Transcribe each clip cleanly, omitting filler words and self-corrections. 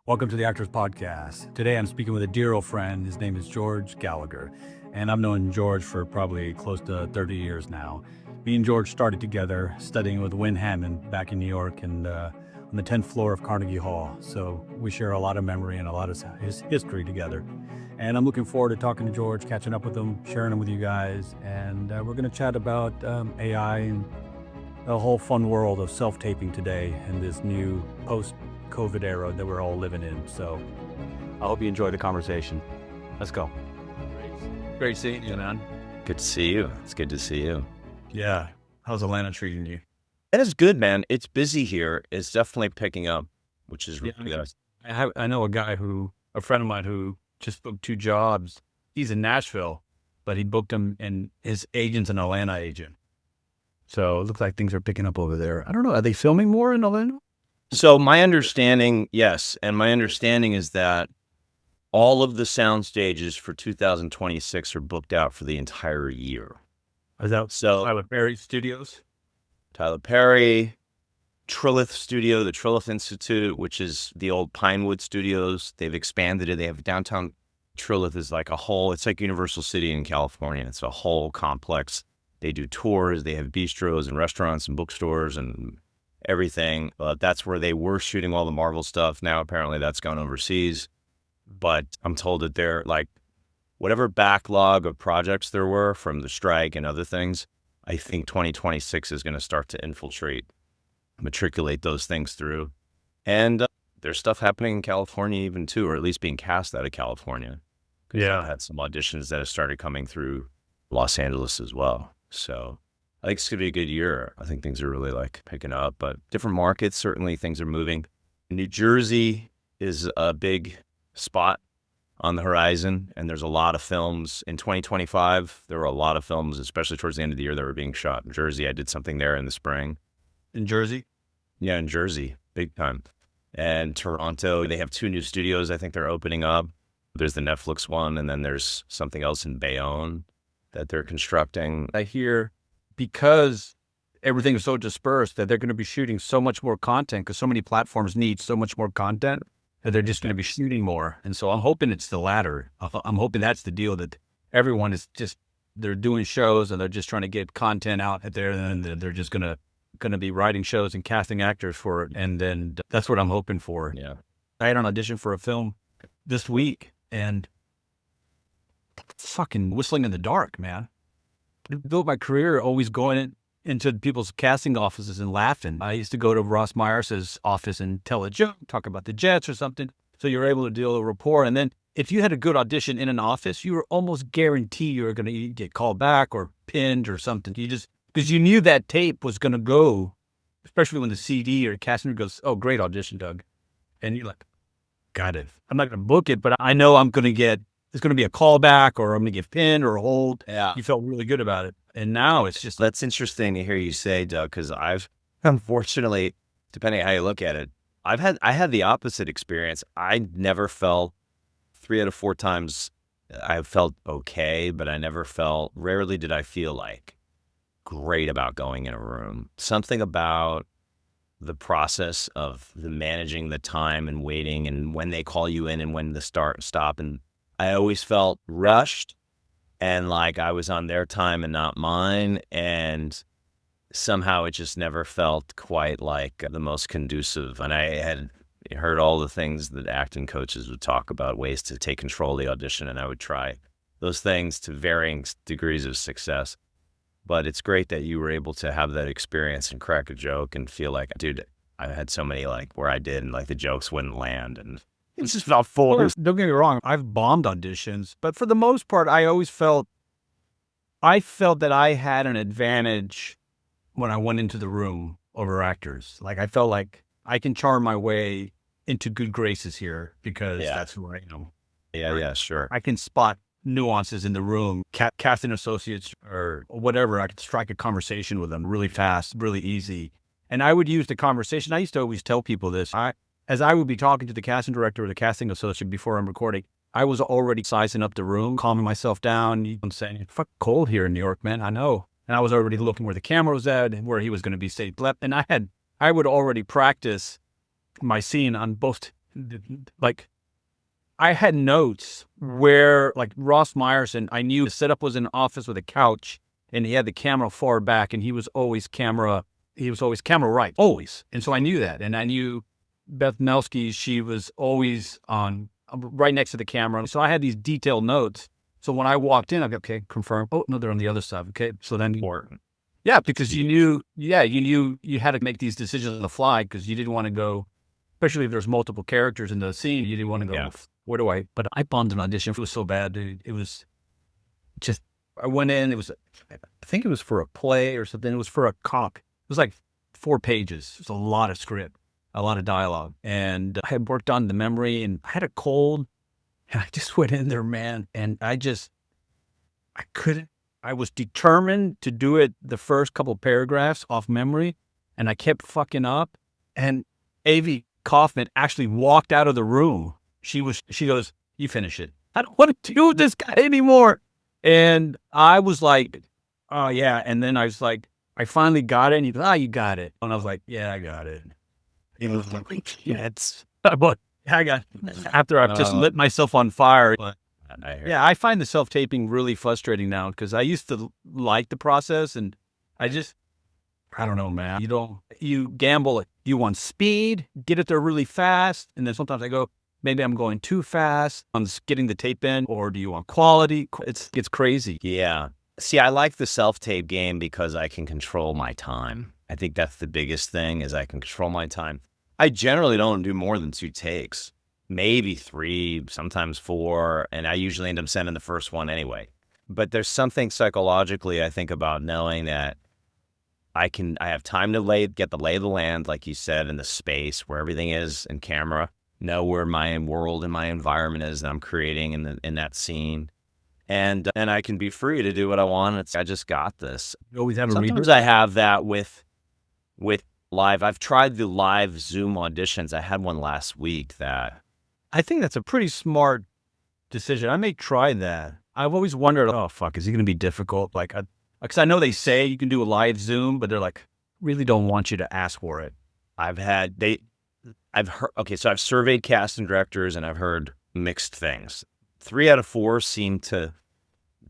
Welcome to the Actors Podcast. Today I'm speaking with a dear old friend. His name is George Gallagher. And I've known George for probably close to 30 years now. Me and George started together studying with Wynn Handman back in New York and on the 10th floor of Carnegie Hall. So we share a lot of memory and a lot of his history together. And I'm looking forward to talking to George, catching up with him, sharing him with you guys. And we're going to chat about AI and the whole fun world of self-taping today in this new post-COVID era that we're all living in. So I hope you enjoy the conversation. Let's go. Great seeing you, man. Good to see you. It's good to see you. Yeah. How's Atlanta treating you? It is good, man. It's busy here. It's definitely picking up, which is really good. I know a friend of mine who just booked 2 jobs. He's in Nashville, but he booked them and his agent's an Atlanta agent. So it looks like things are picking up over there. I don't know. Are they filming more in Atlanta? So my understanding, yes. And my understanding is that all of the sound stages for 2026 are booked out for the entire year. Is that So Tyler Perry Studios? Tyler Perry, Trilith Studio, the Trilith Institute, which is the old Pinewood Studios. They've expanded it. They have downtown Trilith is like a whole, it's like Universal City in California. It's a whole complex. They do tours. They have bistros and restaurants and bookstores and everything. That's where they were shooting all the Marvel stuff. Now, apparently that's gone overseas. But I'm told that they're like, whatever backlog of projects there were from the strike and other things, I think 2026 is going to start to matriculate those things through. And there's stuff happening in California even too, or at least being cast out of California. Yeah. I've had some auditions that have started coming through Los Angeles as well. So I think it's going to be a good year. I think things are really like picking up, but different markets, certainly things are moving. New Jersey is a big spot on the horizon, and there's a lot of films. In 2025, there were a lot of films, especially towards the end of the year, that were being shot in Jersey. I did something there in the spring. In Jersey? Yeah, in Jersey, big time. And Toronto, they have 2 new studios I think they're opening up. There's the Netflix one, and then there's something else in Bayonne that they're constructing. I hear because everything is so dispersed that they're going to be shooting so much more content because so many platforms need so much more content that they're just going to be shooting more. And so I'm hoping it's the latter. I'm hoping that's the deal, that everyone is just, they're doing shows and they're just trying to get content out there, and then they're just going to be writing shows and casting actors for it. And then that's what I'm hoping for. Yeah. I had an audition for a film this week and fucking whistling in the dark, man. I built my career always going into people's casting offices and laughing. I used to go to Ross Myers' office and tell a joke, talk about the Jets or something. So you're able to deal a rapport. And then if you had a good audition in an office, you were almost guaranteed you were going to get called back or pinned or something. Because you knew that tape was going to go, especially when the CD or casting goes, "Oh, great audition, Doug." And you're like, got it. I'm not going to book it, but I know it's going to be a callback or I'm going to get pinned or a hold. Yeah. You felt really good about it. And now it's just, That's interesting to hear you say, Doug, because I've, unfortunately, depending on how you look at it, I had the opposite experience. I never felt, 3 out of 4 times I felt okay, but rarely did I feel like great about going in a room. Something about the process of managing the time and waiting and when they call you in and when to stop. And I always felt rushed and like I was on their time and not mine. And somehow it just never felt quite like the most conducive. And I had heard all the things that acting coaches would talk about, ways to take control of the audition. And I would try those things to varying degrees of success. But it's great that you were able to have that experience and crack a joke and feel like, dude, I had so many like where I did and like the jokes wouldn't land. And it's just not full. don't get me wrong, I've bombed auditions, but for the most part, I felt that I had an advantage when I went into the room over actors. Like I felt like I can charm my way into good graces here because that's who I am. Yeah, sure. I can spot nuances in the room, casting associates or whatever. I could strike a conversation with them really fast, really easy. And I would use the conversation. I used to always tell people this. As I would be talking to the casting director or the casting associate before I'm recording, I was already sizing up the room, calming myself down, and saying, "It's fucking cold here in New York, man. I know." And I was already looking where the camera was at and where he was going to be stayed left. And I would already practice my scene on both like I had notes where like Ross Meyerson, I knew the setup was in an office with a couch and he had the camera far back and he was always camera right, always. And so I knew that. And I knew Beth Melski, she was always on right next to the camera. So I had these detailed notes. So when I walked in, I go, okay, confirm. Oh, no, they're on the other side. Okay. So then, yeah, because you knew you had to make these decisions on the fly because you didn't want to go, especially if there's multiple characters in the scene, you didn't want to go, where do I? But I bombed an audition. It was so bad, dude. It was just, I went in, I think it was for a play or something. It was for a cop. It was like 4 pages. It was a lot of script, a lot of dialogue. And I had worked on the memory and I had a cold and I just went in there, man. And I was determined to do it the first couple paragraphs off memory and I kept fucking up. And Avi Kaufman actually walked out of the room. She goes, you finish it. I don't want to deal with this guy anymore. And I was like, oh yeah. And then I was like, I finally got it. And he goes, you got it. And I was like, yeah, I got it. He was like, yeah, I got it. After I've just lit myself on fire. I find the self-taping really frustrating now because I used to like the process and I don't know, man. You gamble it. You want speed, get it there really fast. And then sometimes I go, maybe I'm going too fast on getting the tape in, or do you want quality? It's crazy. Yeah. See, I like the self-tape game because I can control my time. I think that's the biggest thing is I can control my time. I generally don't do more than 2 takes, maybe 3, sometimes 4. And I usually end up sending the first one anyway. But there's something psychologically, I think, about knowing that I have time to get the lay of the land, like you said, in the space where everything is in camera, know where my world and my environment is that I'm creating in that scene. And I can be free to do what I want. I just got this. You always have Sometimes I have that with live. I've tried the live Zoom auditions. I had one last week that. I think that's a pretty smart decision. I may try that. I've always wondered, oh, fuck, is it going to be difficult? Like, because I know they say you can do a live Zoom, but they're like, really don't want you to ask for it. I've heard, so I've surveyed cast and directors and I've heard mixed things. 3 out of 4 seem to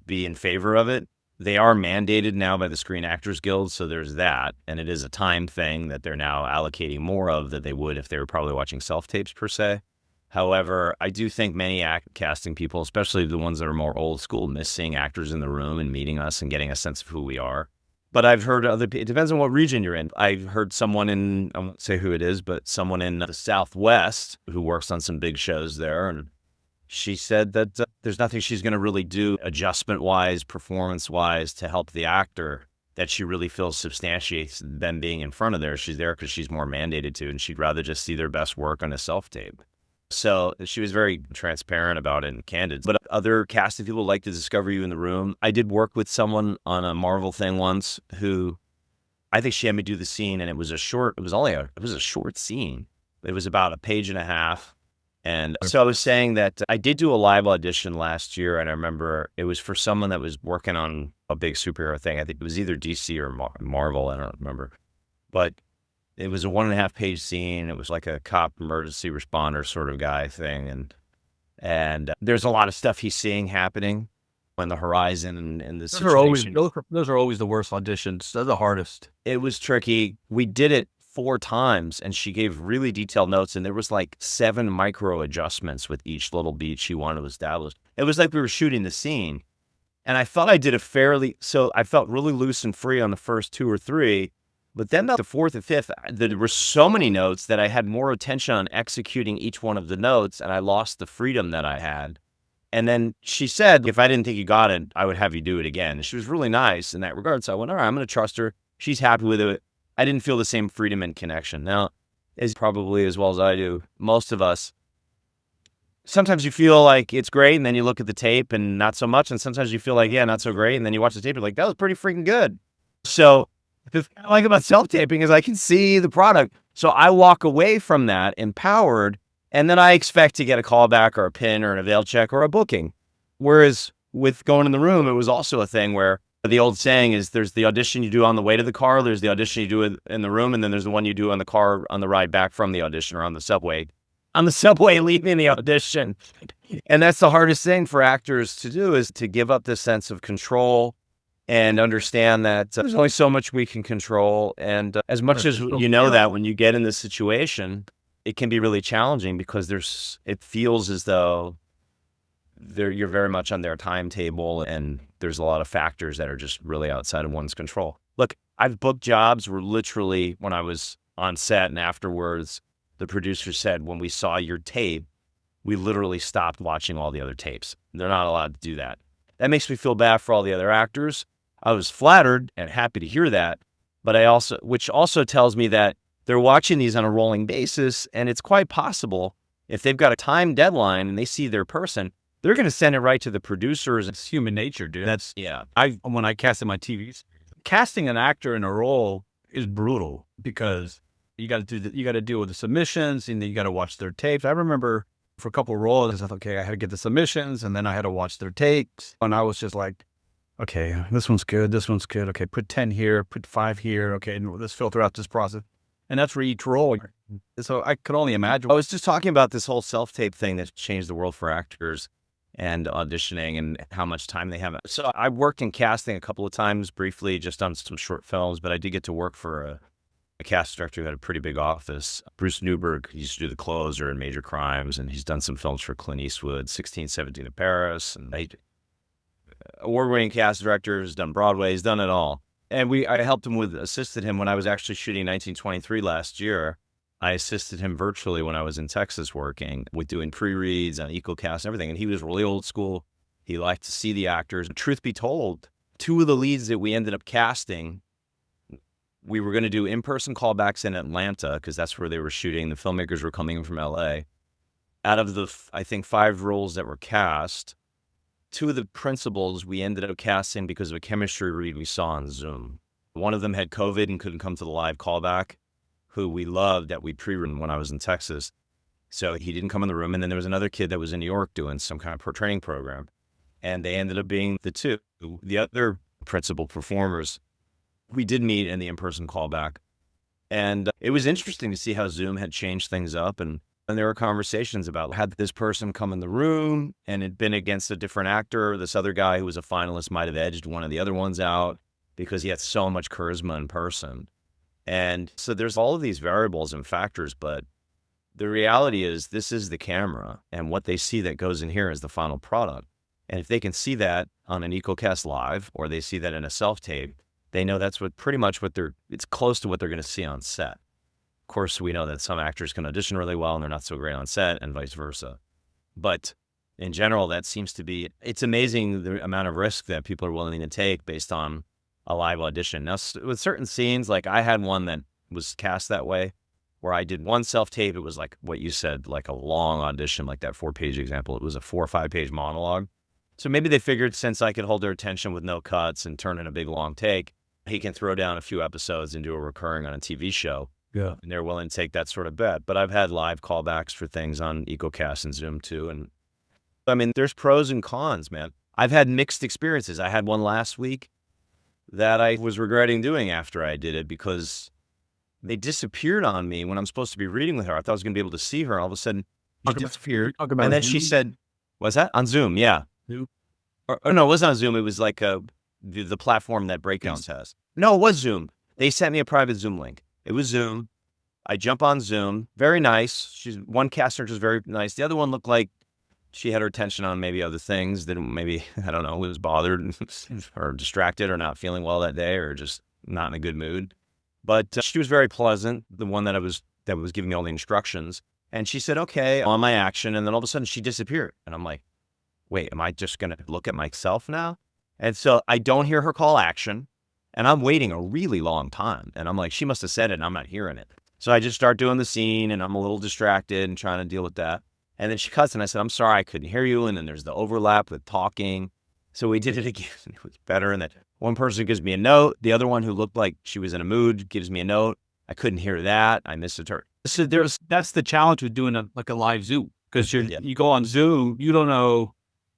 be in favor of it. They are mandated now by the Screen Actors Guild, so there's that. And it is a time thing that they're now allocating more of than they would if they were probably watching self-tapes per se. However, I do think many casting people, especially the ones that are more old school, miss seeing actors in the room and meeting us and getting a sense of who we are. But I've heard it depends on what region you're in. I've heard someone I won't say who it is, but someone in the Southwest who works on some big shows there. And she said that there's nothing she's going to really do adjustment-wise, performance-wise to help the actor that she really feels substantiates them being in front of there. She's there because she's more mandated to, and she'd rather just see their best work on a self-tape. So she was very transparent about it and candid. But other casting people like to discover you in the room. I did work with someone on a Marvel thing once who I think she had me do the scene, and it was a short scene. It was about 1.5 pages. And so I was saying that I did do a live audition last year, and I remember it was for someone that was working on a big superhero thing. I think it was either DC or Marvel. I don't remember. But it was a 1.5 page scene. It was like a cop emergency responder sort of guy thing. And there's a lot of stuff he's seeing happening on the horizon and the situation. Those are always the worst auditions. They're the hardest. It was tricky. We did it 4 times and she gave really detailed notes, and there was like 7 micro adjustments with each little beat she wanted to establish. It was like we were shooting the scene. And I thought I did I felt really loose and free on the first 2 or 3. But then the 4th and 5th, there were so many notes that I had more attention on executing each one of the notes, and I lost the freedom that I had. And then she said, if I didn't think you got it, I would have you do it again. And she was really nice in that regard. So I went, all right, I'm going to trust her. She's happy with it. I didn't feel the same freedom and connection. Now, as probably as well as I do, most of us, sometimes you feel like it's great, and then you look at the tape and not so much. And sometimes you feel like, yeah, not so great. And then you watch the tape and you're like, that was pretty freaking good. So the thing I like about self-taping is I can see the product. So I walk away from that empowered, and then I expect to get a callback or a pin or an avail check or a booking. Whereas with going in the room, it was also a thing where the old saying is there's the audition you do on the way to the car, there's the audition you do in the room, and then there's the one you do on the car on the ride back from the audition or on the subway. on the subway leaving the audition. And that's the hardest thing for actors to do, is to give up this sense of control and understand that there's only so much we can control. And as much as you know that when you get in this situation, it can be really challenging because it feels as though you're very much on their timetable, and there's a lot of factors that are just really outside of one's control. Look, I've booked jobs where literally when I was on set and afterwards, the producer said, when we saw your tape, we literally stopped watching all the other tapes. They're not allowed to do that. That makes me feel bad for all the other actors. I was flattered and happy to hear that, but which also tells me that they're watching these on a rolling basis, and it's quite possible if they've got a time deadline and they see their person, they're going to send it right to the producers. It's human nature, dude. Yeah. When I casted my TVs, casting an actor in a role is brutal because you got to deal with the submissions, and then you got to watch their tapes. I remember for a couple of roles, I thought, okay, I had to get the submissions, and then I had to watch their takes, and I was just like, okay, this one's good, this one's good. Okay, put 10 here, put 5 here. Okay, and let's filter out this process, and that's for each role. So I could only imagine. I was just talking about this whole self-tape thing that's changed the world for actors and auditioning and how much time they have. So I worked in casting a couple of times briefly, just on some short films, but I did get to work for a cast director who had a pretty big office. Bruce Newberg, he used to do The Closer and Major Crimes, and he's done some films for Clint Eastwood, 1617 in Paris, and award-winning cast director, has done Broadway, he's done it all. And I assisted him when I was actually shooting 1923 last year. I assisted him virtually when I was in Texas working with doing pre-reads on EcoCast and everything. And he was really old school. He liked to see the actors. Truth be told, 2 of the leads that we ended up casting, we were going to do in-person callbacks in Atlanta because that's where they were shooting. The filmmakers were coming in from LA. Out of the, I think, 5 roles that were cast, 2 of the principals we ended up casting because of a chemistry read we saw on Zoom. One of them had COVID and couldn't come to the live callback, who we loved that we pre-written when I was in Texas. So he didn't come in the room. And then there was another kid that was in New York doing some kind of training program. And they ended up being the 2. The other principal performers, we did meet in the in-person callback. And it was interesting to see how Zoom had changed things up. And there were conversations about, had this person come in the room and it'd been against a different actor, this other guy who was a finalist might have edged one of the other ones out because he had so much charisma in person. And so there's all of these variables and factors, but the reality is this is the camera, and what they see that goes in here is the final product. And if they can see that on an EcoCast live, or they see that in a self-tape, they know that's it's close to what they're going to see on set. Of course, we know that some actors can audition really well and they're not so great on set, and vice versa. But in general, that seems to be, it's amazing the amount of risk that people are willing to take based on a live audition. Now, with certain scenes, like I had one that was cast that way, where I did one self-tape. It was like what you said, like a long audition, like that 4-page example. It was a 4 or 5-page monologue. So maybe they figured since I could hold their attention with no cuts and turn in a big long take, he can throw down a few episodes and do a recurring on a TV show. Yeah. And they're willing to take that sort of bet. But I've had live callbacks for things on EcoCast and Zoom too. And I mean, there's pros and cons, man. I've had mixed experiences. I had one last week that I was regretting doing after I did it because they disappeared on me when I'm supposed to be reading with her. I thought I was going to be able to see her. All of a sudden, she disappeared. And then she said, "Was that on Zoom?" Yeah. Zoom? Or no, it wasn't on Zoom. It was like the platform that Breakdowns has. No, it was Zoom. They sent me a private Zoom link. It was Zoom. I jump on Zoom. Very nice. One cast nurse was very nice. The other one looked like she had her attention on maybe other things that maybe, I don't know, was bothered or distracted or not feeling well that day or just not in a good mood. But she was very pleasant, the one that was giving me all the instructions. And she said, okay, on my action. And then all of a sudden she disappeared. And I'm like, wait, am I just going to look at myself now? And so I don't hear her call action. And I'm waiting a really long time. And I'm like, she must have said it and I'm not hearing it. So I just start doing the scene and I'm a little distracted and trying to deal with that. And then she cuts and I said, I'm sorry, I couldn't hear you. And then there's the overlap with talking. So we did it again. It was better. And then one person gives me a note. The other one who looked like she was in a mood gives me a note. I couldn't hear that. I missed her. So that's the challenge with doing a live Zoom. Because you go on Zoom, you don't know.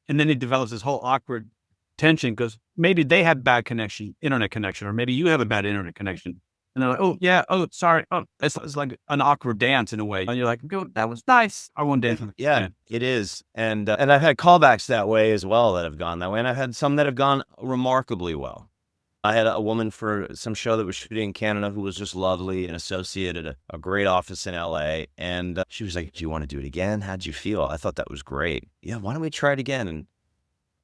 And then it develops this whole awkward tension because maybe they have bad internet connection, or maybe you have a bad internet connection. And they're like, oh, yeah, oh, sorry. Oh, it's like an awkward dance in a way. And you're like, "Go, that was nice. I won't dance." Yeah, it is. And I've had callbacks that way as well that have gone that way. And I've had some that have gone remarkably well. I had a woman for some show that was shooting in Canada who was just lovely, an associate at a great office in LA. And she was like, do you want to do it again? How'd you feel? I thought that was great. Yeah, why don't we try it again? And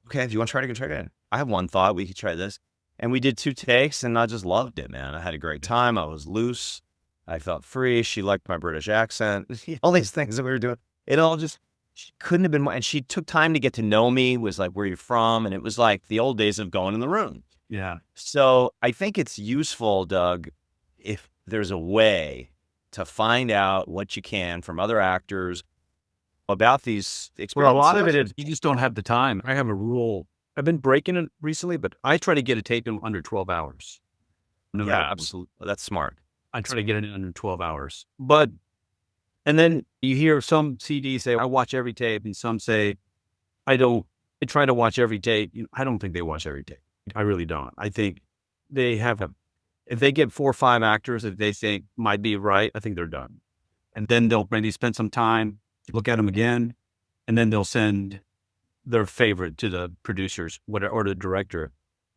okay, if you want to try it again, try it again. I have one thought, we could try this. And we did 2 takes and I just loved it, man. I had a great time. I was loose. I felt free. She liked my British accent. All these things that we were doing. It all just, she couldn't have been more. And she took time to get to know me, was like, where are you from? And it was like the old days of going in the room. Yeah. So I think it's useful, Doug, if there's a way to find out what you can from other actors about these experiences. Well, a lot of it is you just don't have the time. I have a rule. I've been breaking it recently, but I try to get a tape in under 12 hours. No matter Yeah, what. absolutely. That's smart. I try to get it in under 12 hours. But, and then you hear some CDs say, I watch every tape, and some say, I don't. I try to watch every tape. I don't think they watch every tape. I really don't. I think they have if they get 4 or 5 actors that they think might be right, I think they're done. And then they'll maybe spend some time, look at them again, and then they'll send their favorite to the producers, or the director.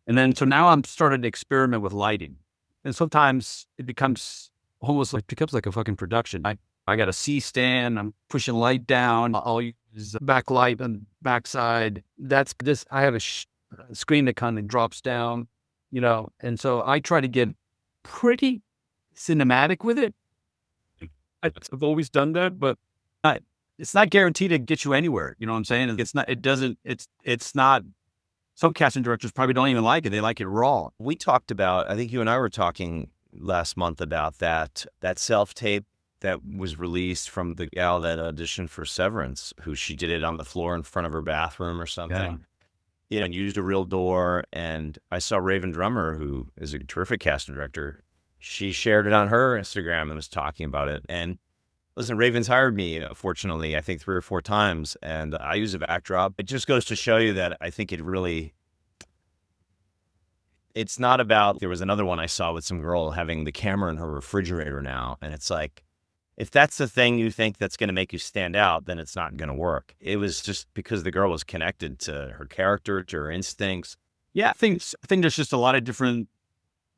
And then, so now I'm starting to experiment with lighting. And sometimes it becomes almost like, a fucking production. I got a C-stand, I'm pushing light down, I'll use backlight on backside. That's this, I have a screen that kind of drops down, and so I try to get pretty cinematic with it. I've always done that, but it's not guaranteed to get you anywhere. You know what I'm saying? It's not, some casting directors probably don't even like it. They like it raw. We talked about, I think you and I were talking last month about that self-tape that was released from the gal that auditioned for Severance, who she did it on the floor in front of her bathroom or something. Yeah. And used a real door. And I saw Raven Drummer, who is a terrific casting director. She shared it on her Instagram and was talking about it. And listen, Raven's hired me, fortunately, I think 3 or 4 times, and I use a backdrop. It just goes to show you that I think it's not about, there was another one I saw with some girl having the camera in her refrigerator now. And it's like, if that's the thing you think that's going to make you stand out, then it's not going to work. It was just because the girl was connected to her character, to her instincts. Yeah, I think there's just a lot of different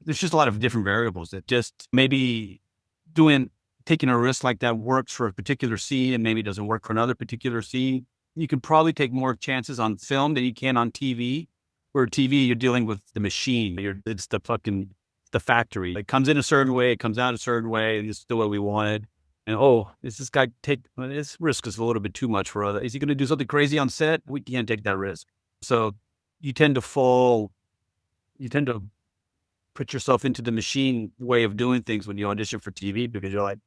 variables that just maybe taking a risk like that works for a particular scene and maybe doesn't work for another particular scene. You can probably take more chances on film than you can on TV. Where TV, you're dealing with the machine. It's the factory. It comes in a certain way, it comes out a certain way, and it's the way we wanted. And is this guy this risk is a little bit too much for other. Is he going to do something crazy on set? We can't take that risk. So you tend to put yourself into the machine way of doing things when you audition for TV, because you're like,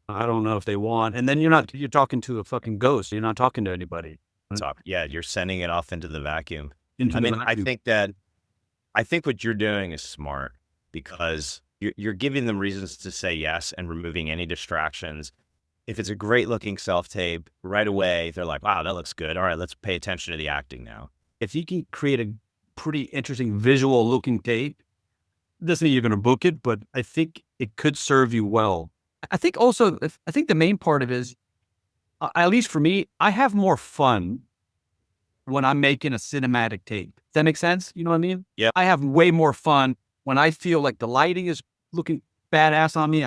I don't know if they want. And then you're talking to a fucking ghost. You're not talking to anybody. Yeah, you're sending it off into the vacuum. I think what you're doing is smart, because you're giving them reasons to say yes and removing any distractions. If it's a great looking self-tape, right away, they're like, wow, that looks good. All right, let's pay attention to the acting now. If you can create a pretty interesting visual looking tape, doesn't mean you're going to book it, but I think it could serve you well. I think the main part of it is, at least for me, I have more fun when I'm making a cinematic tape. Does that make sense? You know what I mean? Yeah. I have way more fun when I feel like the lighting is looking badass on me.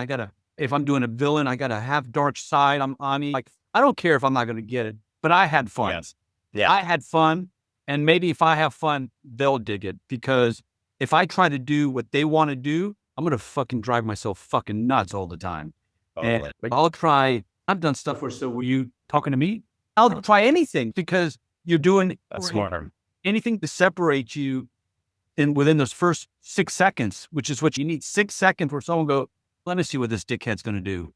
If I'm doing a villain, I gotta have dark side on me. Like, I don't care if I'm not gonna get it, but I had fun. Yes. Yeah. I had fun. And maybe if I have fun, they'll dig it. Because if I try to do what they want to do, I'm going to fucking drive myself fucking nuts all the time. Totally. And I've done stuff were you talking to me? I'll try anything, because you're doing That's smart. Anything to separate you within those first 6 seconds, which is what you need. 6 seconds where someone go, let me see what this dickhead's going to do.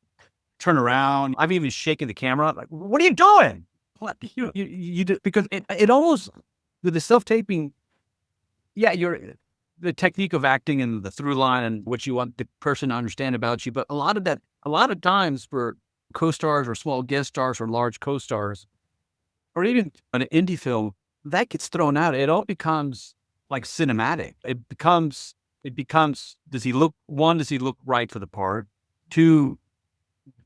Turn around. I've even shaken the camera. Like, what are you doing? What you do? Because it almost, with the self-taping, yeah, the technique of acting and the through line and what you want the person to understand about you. But a lot of times for co-stars or small guest stars or large co-stars, or even an indie film, that gets thrown out. It all becomes like cinematic. It becomes it becomes, does he look right for the part? Two,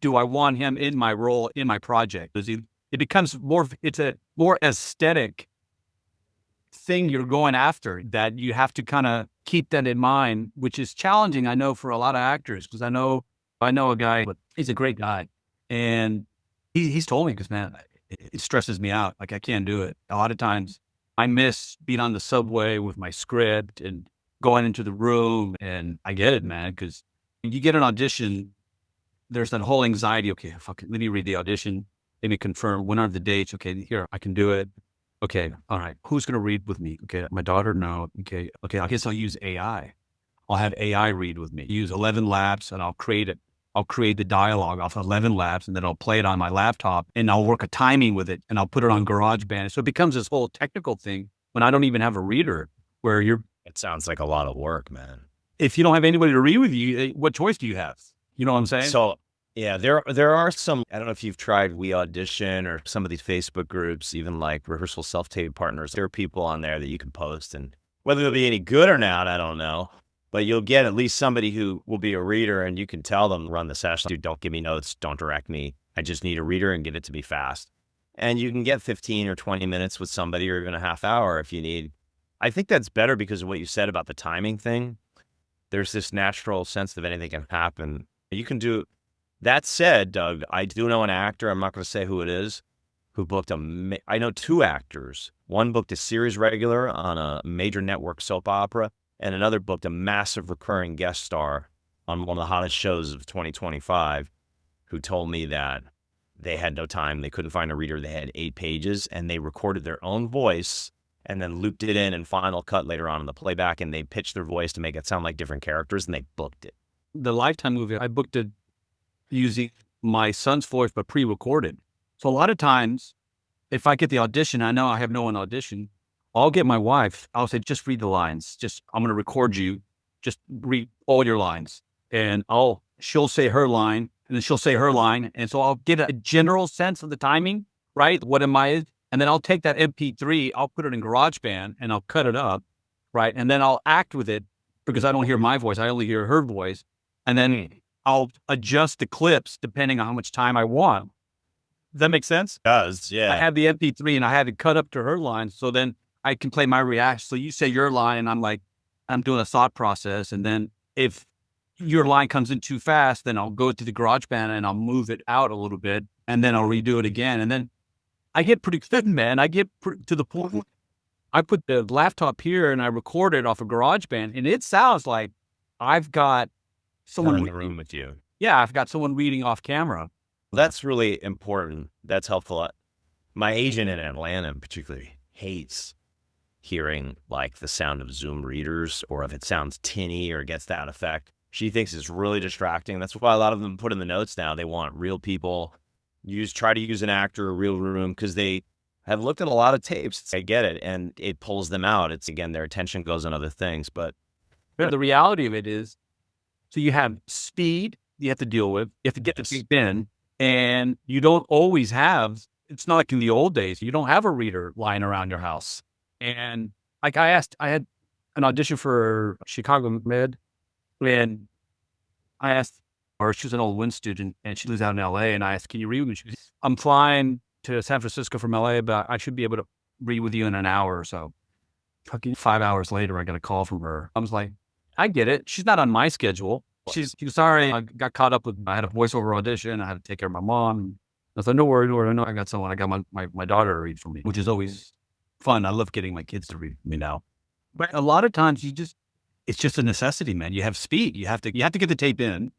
do I want him in my role, in my project? It becomes it's a more aesthetic thing you're going after, that you have to kind of keep that in mind, which is challenging, I know, for a lot of actors, because I know a guy, but he's a great guy. And he's told me, because man, it stresses me out. Like, I can't do it. A lot of times I miss being on the subway with my script and going into the room. And I get it, man, because you get an audition, there's that whole anxiety. Okay, fuck it, let me read the audition. Let me confirm, when are the dates? Okay, here, I can do it. Okay, all right. Who's going to read with me? Okay, my daughter? No. Okay, I guess I'll use AI. I'll have AI read with me. Use 11 laps, and I'll create it. I'll create the dialogue off 11 laps, and then I'll play it on my laptop, and I'll work a timing with it, and I'll put it on GarageBand. So it becomes this whole technical thing when I don't even have a reader, where It sounds like a lot of work, man. if you don't have anybody to read with you, what choice do you have? You know what I'm saying? So yeah, there are some, I don't know if you've tried We Audition or some of these Facebook groups, even like rehearsal self-tape partners. There are people on there that you can post, and whether they'll be any good or not, I don't know. But you'll get at least somebody who will be a reader, and you can tell them, run the session, dude, don't give me notes, don't direct me. I just need a reader and get it to me fast. And you can get 15 or 20 minutes with somebody, or even a half hour if you need. I think that's better because of what you said about the timing thing. There's this natural sense that anything can happen. You can do. That said, Doug, I do know an actor, I'm not going to say who it is, who booked I know two actors. One booked a series regular on a major network soap opera, and another booked a massive recurring guest star on one of the hottest shows of 2025, who told me that they had no time. They couldn't find a reader. They had 8 pages, and they recorded their own voice and then looped it in Final Cut later on in the playback, and they pitched their voice to make it sound like different characters, and they booked it. The Lifetime movie, I booked it using my son's voice, but pre-recorded. So a lot of times, if I get the audition, I know I have no one audition, I'll get my wife. I'll say, just read the lines. I'm going to record you. Just read all your lines. And she'll say her line, and then she'll say her line. And so I'll get a general sense of the timing, right? What am I? And then I'll take that MP3, I'll put it in GarageBand, and I'll cut it up, right? And then I'll act with it, because I don't hear my voice. I only hear her voice. And then I'll adjust the clips depending on how much time I want. Does that make sense? It does, yeah. I have the MP3 and I had it cut up to her line, so then I can play my reaction. So you say your line, and I'm doing a thought process. And then if your line comes in too fast, then I'll go to the GarageBand and I'll move it out a little bit, and then I'll redo it again. And then I get pretty good, man. I get to the point, I put the laptop here and I record it off of GarageBand, and it sounds like I've got someone in the room with you. Yeah, I've got someone reading off camera. That's really important. That's helpful. My agent in Atlanta particularly hates hearing like the sound of Zoom readers, or if it sounds tinny or gets that effect. She thinks it's really distracting. That's why a lot of them put in the notes now, they want real people. Try to use an actor, a real room, because they have looked at a lot of tapes. I get it, and it pulls them out. It's, again, their attention goes on other things. But the reality of it is, so you have speed you have to deal with. You have to get the tape in, and you don't always have, it's not like in the old days, you don't have a reader lying around your house. And like I had an audition for Chicago Med, and I asked, or she was an old Wynn student, and she lives out in LA, and I asked, can you read with me? She goes, I'm flying to San Francisco from LA, but I should be able to read with you in an hour or so. Fucking 5 hours later, I got a call from her. I was like, I get it. She's not on my schedule. She was sorry. I got caught up with, I had a voiceover audition. I had to take care of my mom. I was like, no worries. I know I got someone. I got my daughter to read for me, which is always fun. I love getting my kids to read for me now. But a lot of times it's just a necessity, man. You have speed. You have to get the tape in.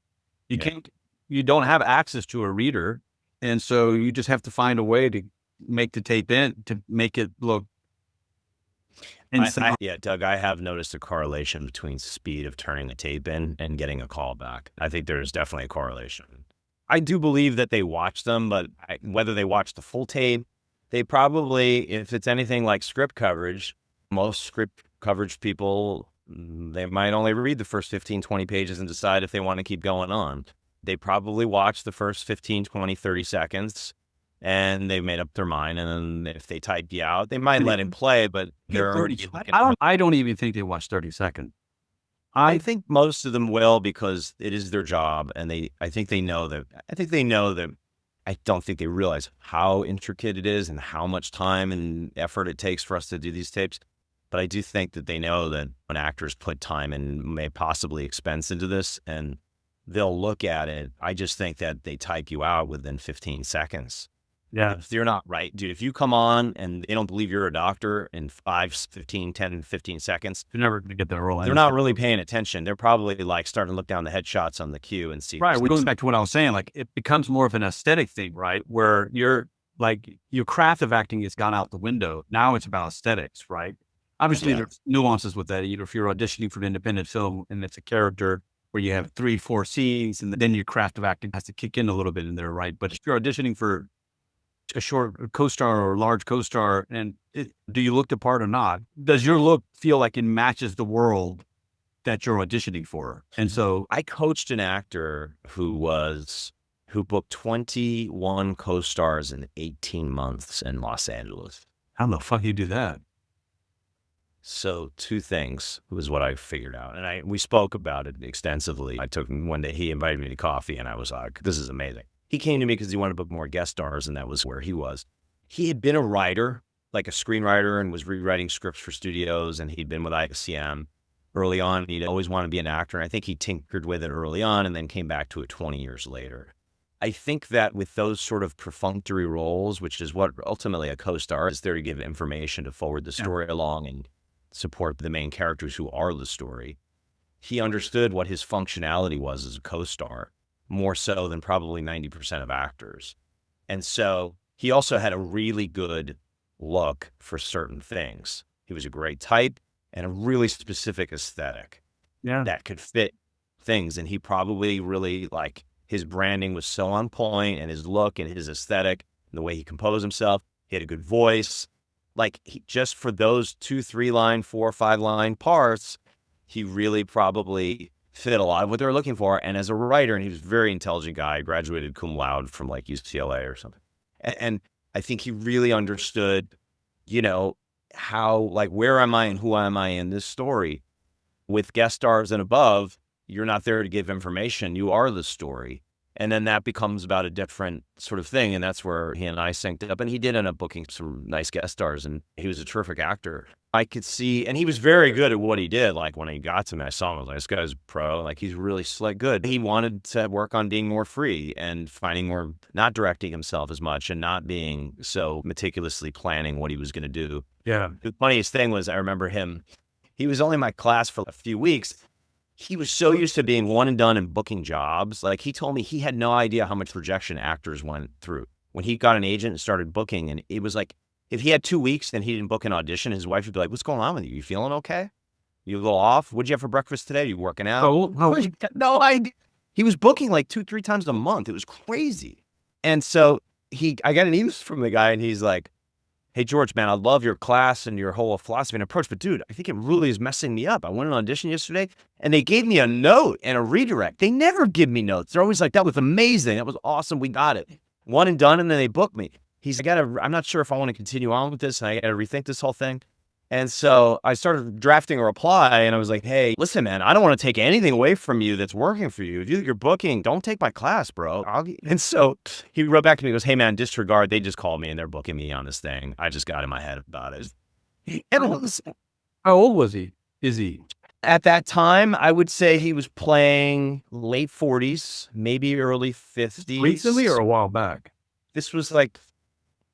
You don't have access to a reader. And so you just have to find a way to make the tape in, to make it look. Doug, I have noticed a correlation between speed of turning the tape in and getting a call back. I think there's definitely a correlation. I do believe that they watch them, but whether they watch the full tape, they probably, if it's anything like script coverage, most script coverage people, they might only read the first 15, 20 pages and decide if they want to keep going on. They probably watch the first 15, 20, 30 seconds, and they've made up their mind. And then if they type you out, they might let him play, but I don't even think they watch 30 seconds. I think most of them will because it is their job, and I think they know that. I don't think they realize how intricate it is and how much time and effort it takes for us to do these tapes. But I do think that they know that when actors put time and may possibly expense into this, and they'll look at it. I just think that they type you out within 15 seconds. Yeah. If you're not right, dude, if you come on and they don't believe you're a doctor in 5, 15, 10, 15 seconds, You're never going to get that role. they're not really paying attention. They're probably like starting to look down the headshots on the queue and see. Right. We're going back to what I was saying. Like, it becomes more of an aesthetic thing, right? Where your craft of acting has gone out the window. Now it's about aesthetics, right? Obviously, there's nuances with that. If you're auditioning for an independent film and it's a character where you have 3, 4 scenes, and then your craft of acting has to kick in a little bit in there, right? But if you're auditioning for a short co-star or a large co-star, and do you look the part or not? Does your look feel like it matches the world that you're auditioning for? And so I coached an actor who booked 21 co-stars in 18 months in Los Angeles. how the fuck you do that? So 2 things was what I figured out. And we spoke about it extensively. I took him one day, he invited me to coffee, and I was like, this is amazing. He came to me because he wanted to book more guest stars, and that was where he was. He had been a writer, like a screenwriter, and was rewriting scripts for studios, and he'd been with ICM early on. He'd always wanted to be an actor, and I think he tinkered with it early on and then came back to it 20 years later. I think that with those sort of perfunctory roles, which is what ultimately a co-star is there to give information to forward the story along and support the main characters who are the story, he understood what his functionality was as a co-star, more so than probably 90% of actors. And so he also had a really good look for certain things. He was a great type and a really specific aesthetic that could fit things. And he probably really, like, his branding was so on point, and his look and his aesthetic and the way he composed himself, he had a good voice. Like, just for those 2, 3 line, 4, 5 line parts, he really probably fit a lot of what they were looking for. And as a writer, and he was a very intelligent guy, graduated cum laude from like UCLA or something. And I think he really understood, how, like, where am I and who am I in this story? With guest stars and above, you're not there to give information. You are the story. And then that becomes about a different sort of thing. And that's where he and I synced up. And he did end up booking some nice guest stars. And he was a terrific actor. I could see, and he was very good at what he did. Like, when he got to me, I saw him, I was like, this guy's a pro. Like, he's really slick good. He wanted to work on being more free and finding more, not directing himself as much and not being so meticulously planning what he was going to do. Yeah. The funniest thing was, I remember he was only in my class for a few weeks. He was so used to being one and done and booking jobs. Like, he told me he had no idea how much rejection actors went through. When he got an agent and started booking, and it was like, if he had 2 weeks and he didn't book an audition, his wife would be like, what's going on with you? You feeling okay? You a little off? What'd you have for breakfast today? You working out? No idea. He was booking like 2, 3 times a month. It was crazy. And so I got an email from the guy, and he's like, hey, George, man, I love your class and your whole philosophy and approach, but dude, I think it really is messing me up. I went on an audition yesterday, and they gave me a note and a redirect. They never give me notes. They're always like, that was amazing. That was awesome. We got it. One and done, and then they booked me. I'm not sure if I want to continue on with this, and I got to rethink this whole thing. And so I started drafting a reply, and I was like, hey, listen, man, I don't want to take anything away from you that's working for you. If you're booking, don't take my class, bro. And so he wrote back to me, he goes, hey, man, disregard. They just called me, and they're booking me on this thing. I just got in my head about it. And How old was he? Is he? At that time, I would say he was playing late 40s, maybe early 50s. Recently or a while back? This was like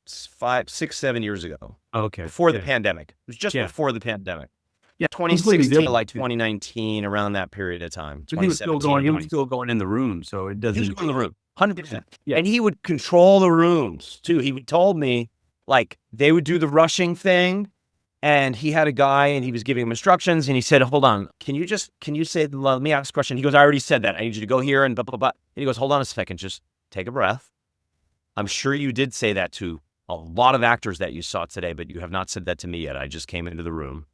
5, 6, 7 years ago. Okay. Before the pandemic. It was just before the pandemic. Yeah. 2016 to like 2019, around that period of time. He was still going in the room, so it doesn't. He was in the room, 100%. Yeah. And he would control the rooms too. He told me, like, they would do the rushing thing, and he had a guy, and he was giving him instructions, and he said, hold on, can you say, let me ask a question. He goes, I already said that. I need you to go here and blah, blah, blah. And he goes, hold on a second, just take a breath. I'm sure you did say that to a lot of actors that you saw today, but you have not said that to me yet. I just came into the room,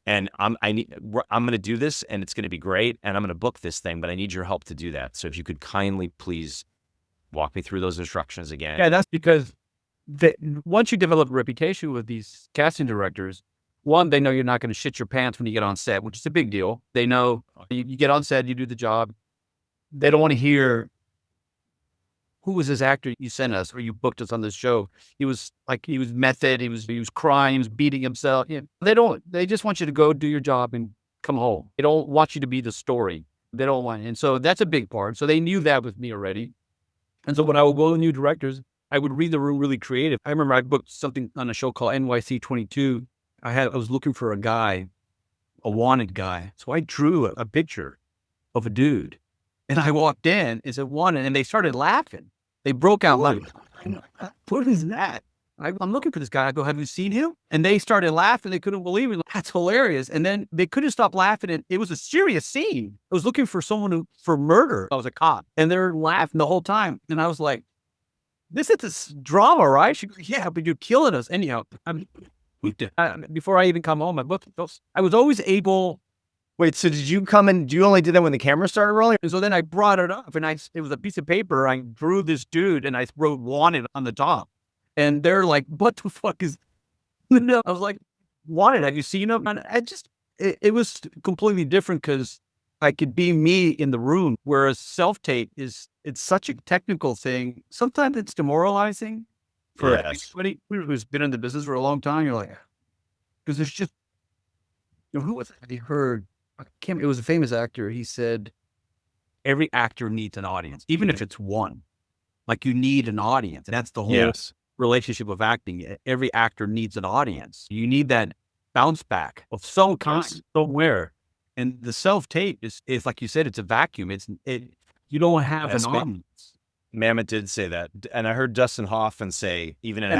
and I'm going to do this, and it's going to be great, and I'm going to book this thing, but I need your help to do that. So if you could kindly please walk me through those instructions again. Yeah, that's because once you develop a reputation with these casting directors, One, they know you're not going to shit your pants when you get on set, which is a big deal. They know you get on set, you do the job. They don't want to hear, who was this actor you sent us or you booked us on this show? He was method. He was crying. He was beating himself. Yeah. They just want you to go do your job and come home. They don't want you to be the story. They don't want, and so that's a big part. So they knew that with me already. And so when I would go to new directors, I would read the room really creative. I remember I booked something on a show called NYC 22. I was looking for a guy, a wanted guy. So I drew a picture of a dude. And I walked in and said, wanted, and they started laughing. They broke out laughing. What is that? I'm looking for this guy. I go, have you seen him? And they started laughing. They couldn't believe it. That's hilarious. And then they couldn't stop laughing. And it was a serious scene. I was looking for someone for murder. I was a cop. And they're laughing the whole time. And I was like, this is this drama, right? She goes, yeah, but you're killing us. Anyhow, before I even come home, I was always able. Wait, so did you come in? You only did that when the camera started rolling? And so then I brought it up and it was a piece of paper. I drew this dude and I wrote wanted on the top. And they're like, what the fuck is, no, I was like, wanted, have you seen him? And it was completely different because I could be me in the room, whereas self-tape it's such a technical thing. Sometimes it's demoralizing for anybody who's been in the business for a long time. You're like, because there's just, who was it? I heard, it was a famous actor. He said, every actor needs an audience, even if it's one. Like you need an audience. And that's the whole relationship of acting. Every actor needs an audience. You need that bounce back of some kind, somewhere. And the self-tape is like you said, it's a vacuum. You don't have an audience. Mamet did say that. And I heard Dustin Hoffman say, even in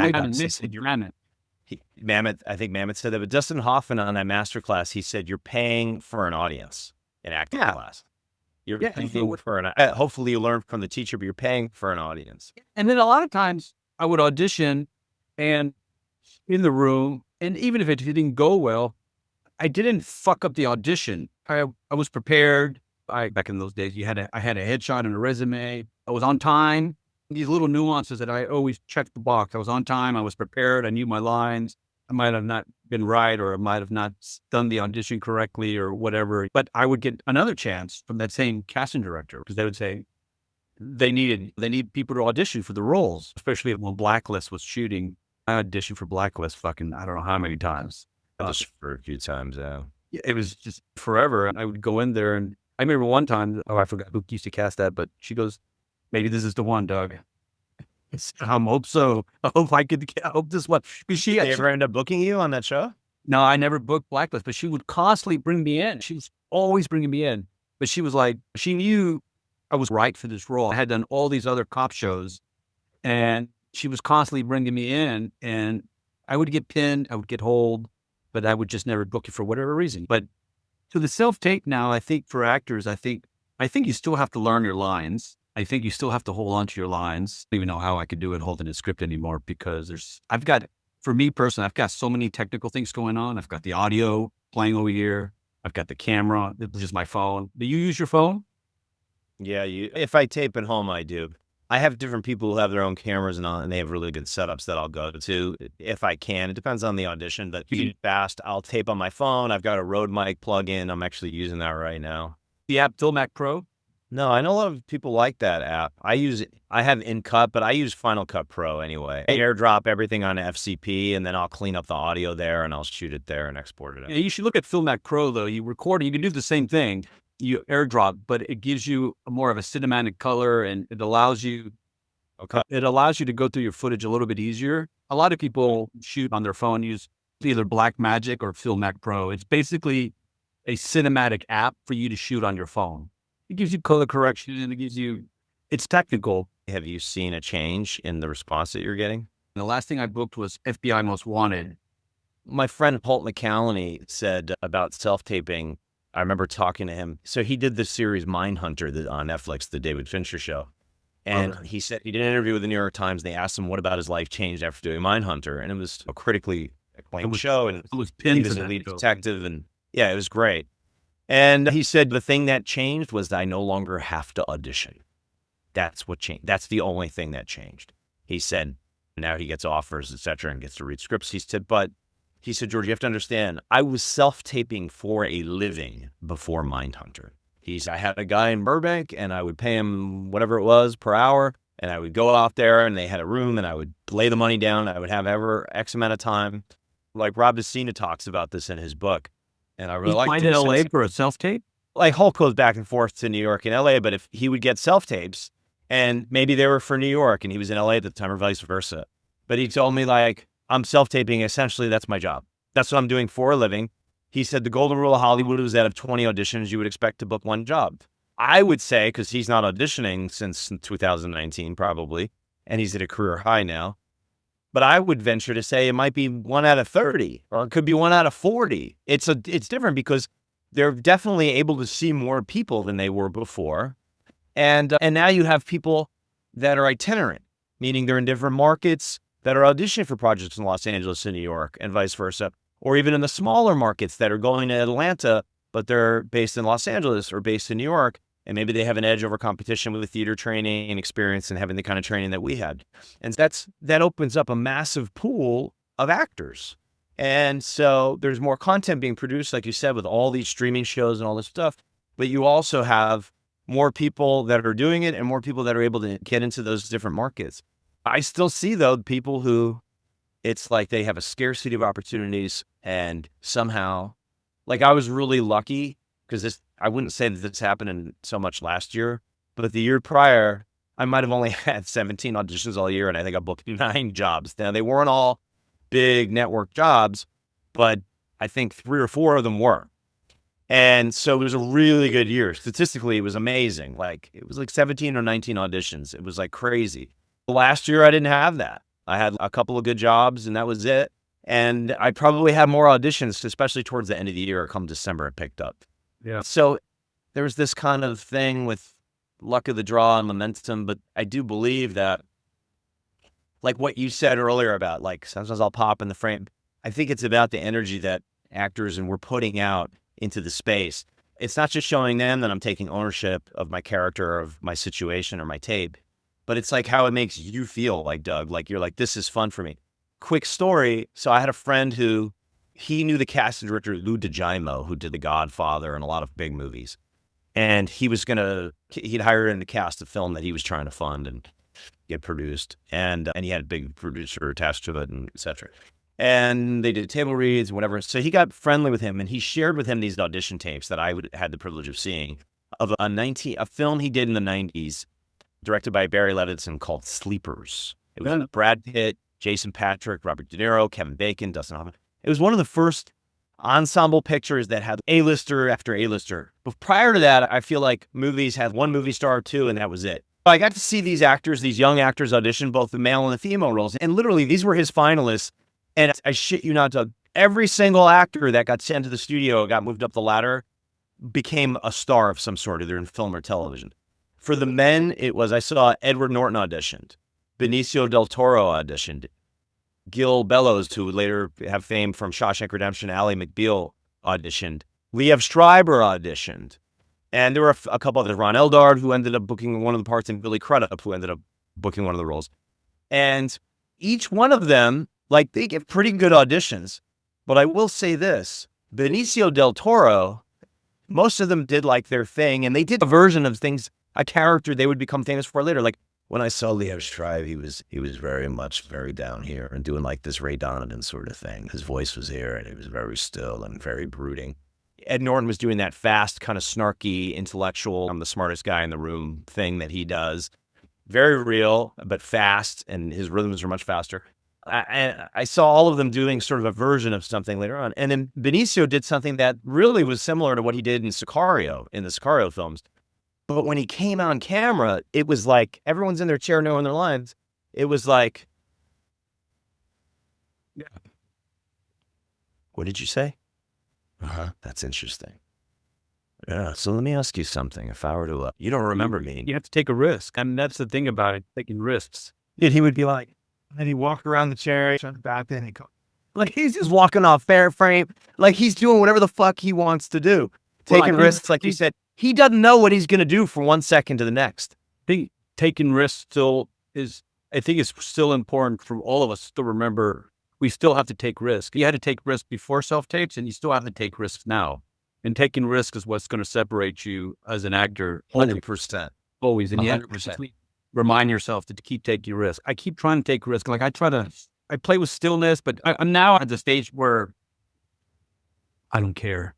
Mamet, I think Mamet said that, but Dustin Hoffman on that masterclass, he said, you're paying for an audience in acting class. You're paying for hopefully you learn from the teacher, but you're paying for an audience. And then a lot of times I would audition and in the room, and even if it didn't go well, I didn't fuck up the audition. I was prepared. Back in those days, I had a headshot and a resume. I was on time. These little nuances that I always checked the box. I was on time. I was prepared. I knew my lines. I might have not been right, or I might have not done the audition correctly or whatever. But I would get another chance from that same casting director because they would say they need people to audition for the roles, especially when Blacklist was shooting. I auditioned for Blacklist fucking, I don't know how many times. Just for a few times, yeah. It was just forever. And I would go in there and I remember one time, I forgot who used to cast that, but she goes, maybe this is the one, Doug. I hope so. I hope this one. They ever end up booking you on that show? No, I never booked Blacklist, but she would constantly bring me in. She was always bringing me in. But she was like, she knew I was right for this role. I had done all these other cop shows and she was constantly bringing me in and I would get pinned, I would get holed, but I would just never book it for whatever reason. But so the self-tape now, I think for actors, I think you still have to learn your lines. I think you still have to hold on to your lines. I don't even know how I could do it holding a script anymore because for me personally, I've got so many technical things going on. I've got the audio playing over here. I've got the camera. It's just my phone. Do you use your phone? Yeah, if I tape at home, I do. I have different people who have their own cameras and they have really good setups that I'll go to if I can. It depends on the audition, but fast, I'll tape on my phone. I've got a Rode mic plug-in. I'm actually using that right now. The app Filmac Pro? No, I know a lot of people like that app. I have InCut, but I use Final Cut Pro anyway. I airdrop everything on FCP, and then I'll clean up the audio there, and I'll shoot it there and export it out. Yeah, you should look at Filmac Pro, though. You record it. You can do the same thing. You airdrop, but it gives you more of a cinematic color, and it allows you to go through your footage a little bit easier. A lot of people shoot on their phone, use either Blackmagic or Filmac Pro. It's basically a cinematic app for you to shoot on your phone. It gives you color correction and it's technical. Have you seen a change in the response that you're getting? The last thing I booked was FBI Most Wanted. My friend Holt McCallany said about self-taping. I remember talking to him. So he did the series Mindhunter on Netflix, the David Fincher show. And he said he did an interview with the New York Times. They asked him what about his life changed after doing Mindhunter. And it was a critically acclaimed show. And it was pinned he was a lead detective. And yeah, it was great. And he said the thing that changed was that I no longer have to audition. That's what changed. That's the only thing that changed. He said now he gets offers, et cetera, and gets to read scripts. He said, but He said, George, you have to understand, I was self-taping for a living before Mindhunter. I had a guy in Burbank, and I would pay him whatever it was per hour, and I would go out there, and they had a room, and I would lay the money down. I would have X amount of time. Like Rob Dicina talks about this in his book, and I really like Find in LA for a self-tape? Like Hulk goes back and forth to New York and LA, but if he would get self-tapes, and maybe they were for New York, and he was in LA at the time, or vice versa. But he told me, like, I'm self-taping, essentially, that's my job. That's what I'm doing for a living. He said the golden rule of Hollywood was that of 20 auditions, you would expect to book one job. I would say, because he's not auditioning since 2019, probably, and he's at a career high now, but I would venture to say it might be 1 out of 30, or it could be 1 out of 40. It's different because they're definitely able to see more people than they were before. And now you have people that are itinerant, meaning they're in different markets that are auditioning for projects in Los Angeles and New York and vice versa, or even in the smaller markets that are going to Atlanta, but they're based in Los Angeles or based in New York, and maybe they have an edge over competition with theater training and experience and having the kind of training that we had. And that opens up a massive pool of actors. And so there's more content being produced, like you said, with all these streaming shows and all this stuff, but you also have more people that are doing it and more people that are able to get into those different markets. I still see, though, people who it's like they have a scarcity of opportunities, and somehow, like, I was really lucky because I wouldn't say that this happened in so much last year, but the year prior, I might have only had 17 auditions all year, and I think I booked 9 jobs. Now, they weren't all big network jobs, but I think 3 or 4 of them were. And so it was a really good year. Statistically, it was amazing. Like, it was like 17 or 19 auditions. It was like crazy. Last year, I didn't have that. I had a couple of good jobs, and that was it. And I probably had more auditions, especially towards the end of the year. Come December, it picked up. Yeah. So there was this kind of thing with luck of the draw and momentum. But I do believe that, like what you said earlier about, like, sometimes I'll pop in the frame. I think it's about the energy that actors and we're putting out into the space. It's not just showing them that I'm taking ownership of my character, of my situation or my tape, but it's like how it makes you feel, like, Doug, like you're like, this is fun for me. Quick story. So I had a friend who, he knew the casting director, Lou DeGimo, who did The Godfather and a lot of big movies. And he'd hired him to cast a film that he was trying to fund and get produced. And he had a big producer attached to it, and et cetera. And they did table reads and whatever. So he got friendly with him, and he shared with him these audition tapes that I had the privilege of seeing of a film he did in the 90s, directed by Barry Levinson, called Sleepers. It was Brad Pitt, Jason Patrick, Robert De Niro, Kevin Bacon, Dustin Hoffman. It was one of the first ensemble pictures that had A-lister after A-lister. But prior to that, I feel like movies had one movie star or two, and that was it. I got to see these actors, these young actors, audition both the male and the female roles. And literally, these were his finalists. And I shit you not, Doug, every single actor that got sent to the studio, got moved up the ladder, became a star of some sort, either in film or television. For the men, I saw Edward Norton auditioned, Benicio del Toro auditioned, Gil Bellows, who would later have fame from Shawshank Redemption, Ally McBeal auditioned, Liev Schreiber auditioned, and there were a couple others, Ron Eldard, who ended up booking one of the parts, and Billy Crudup, who ended up booking one of the roles. And each one of them, like, they give pretty good auditions. But I will say this, Benicio del Toro, most of them did like their thing, and they did a version of things, a character they would become famous for later. Like, when I saw Liev Schreiber, he was very down here and doing like this Ray Donovan sort of thing. His voice was here, and he was very still and very brooding. Ed Norton was doing that fast, kind of snarky, intellectual, I'm the smartest guy in the room thing that he does. Very real, but fast, and his rhythms are much faster. I saw all of them doing sort of a version of something later on. And then Benicio did something that really was similar to what he did in the Sicario films. But when he came on camera, it was like everyone's in their chair knowing their lines. It was like, yeah. What did you say? That's interesting. Yeah. So let me ask you something. If I were to, you don't remember me. You have to take a risk. I mean, that's the thing about it, taking risks. He would be like, And he'd walk around the chair, back then he'd go, like he's just walking off fair frame, like he's doing whatever the fuck he wants to do. Taking risks, like you said. He doesn't know what he's going to do from one second to the next. I think taking risks I think it's still important for all of us to remember we still have to take risks. You had to take risks before self-tapes, and you still have to take risks now. And taking risks is what's going to separate you as an actor. 100%. Always. And you have to 100%. remind yourself to keep taking risks. I keep trying to take risks. Like I play with stillness, but I'm now at the stage where I don't care.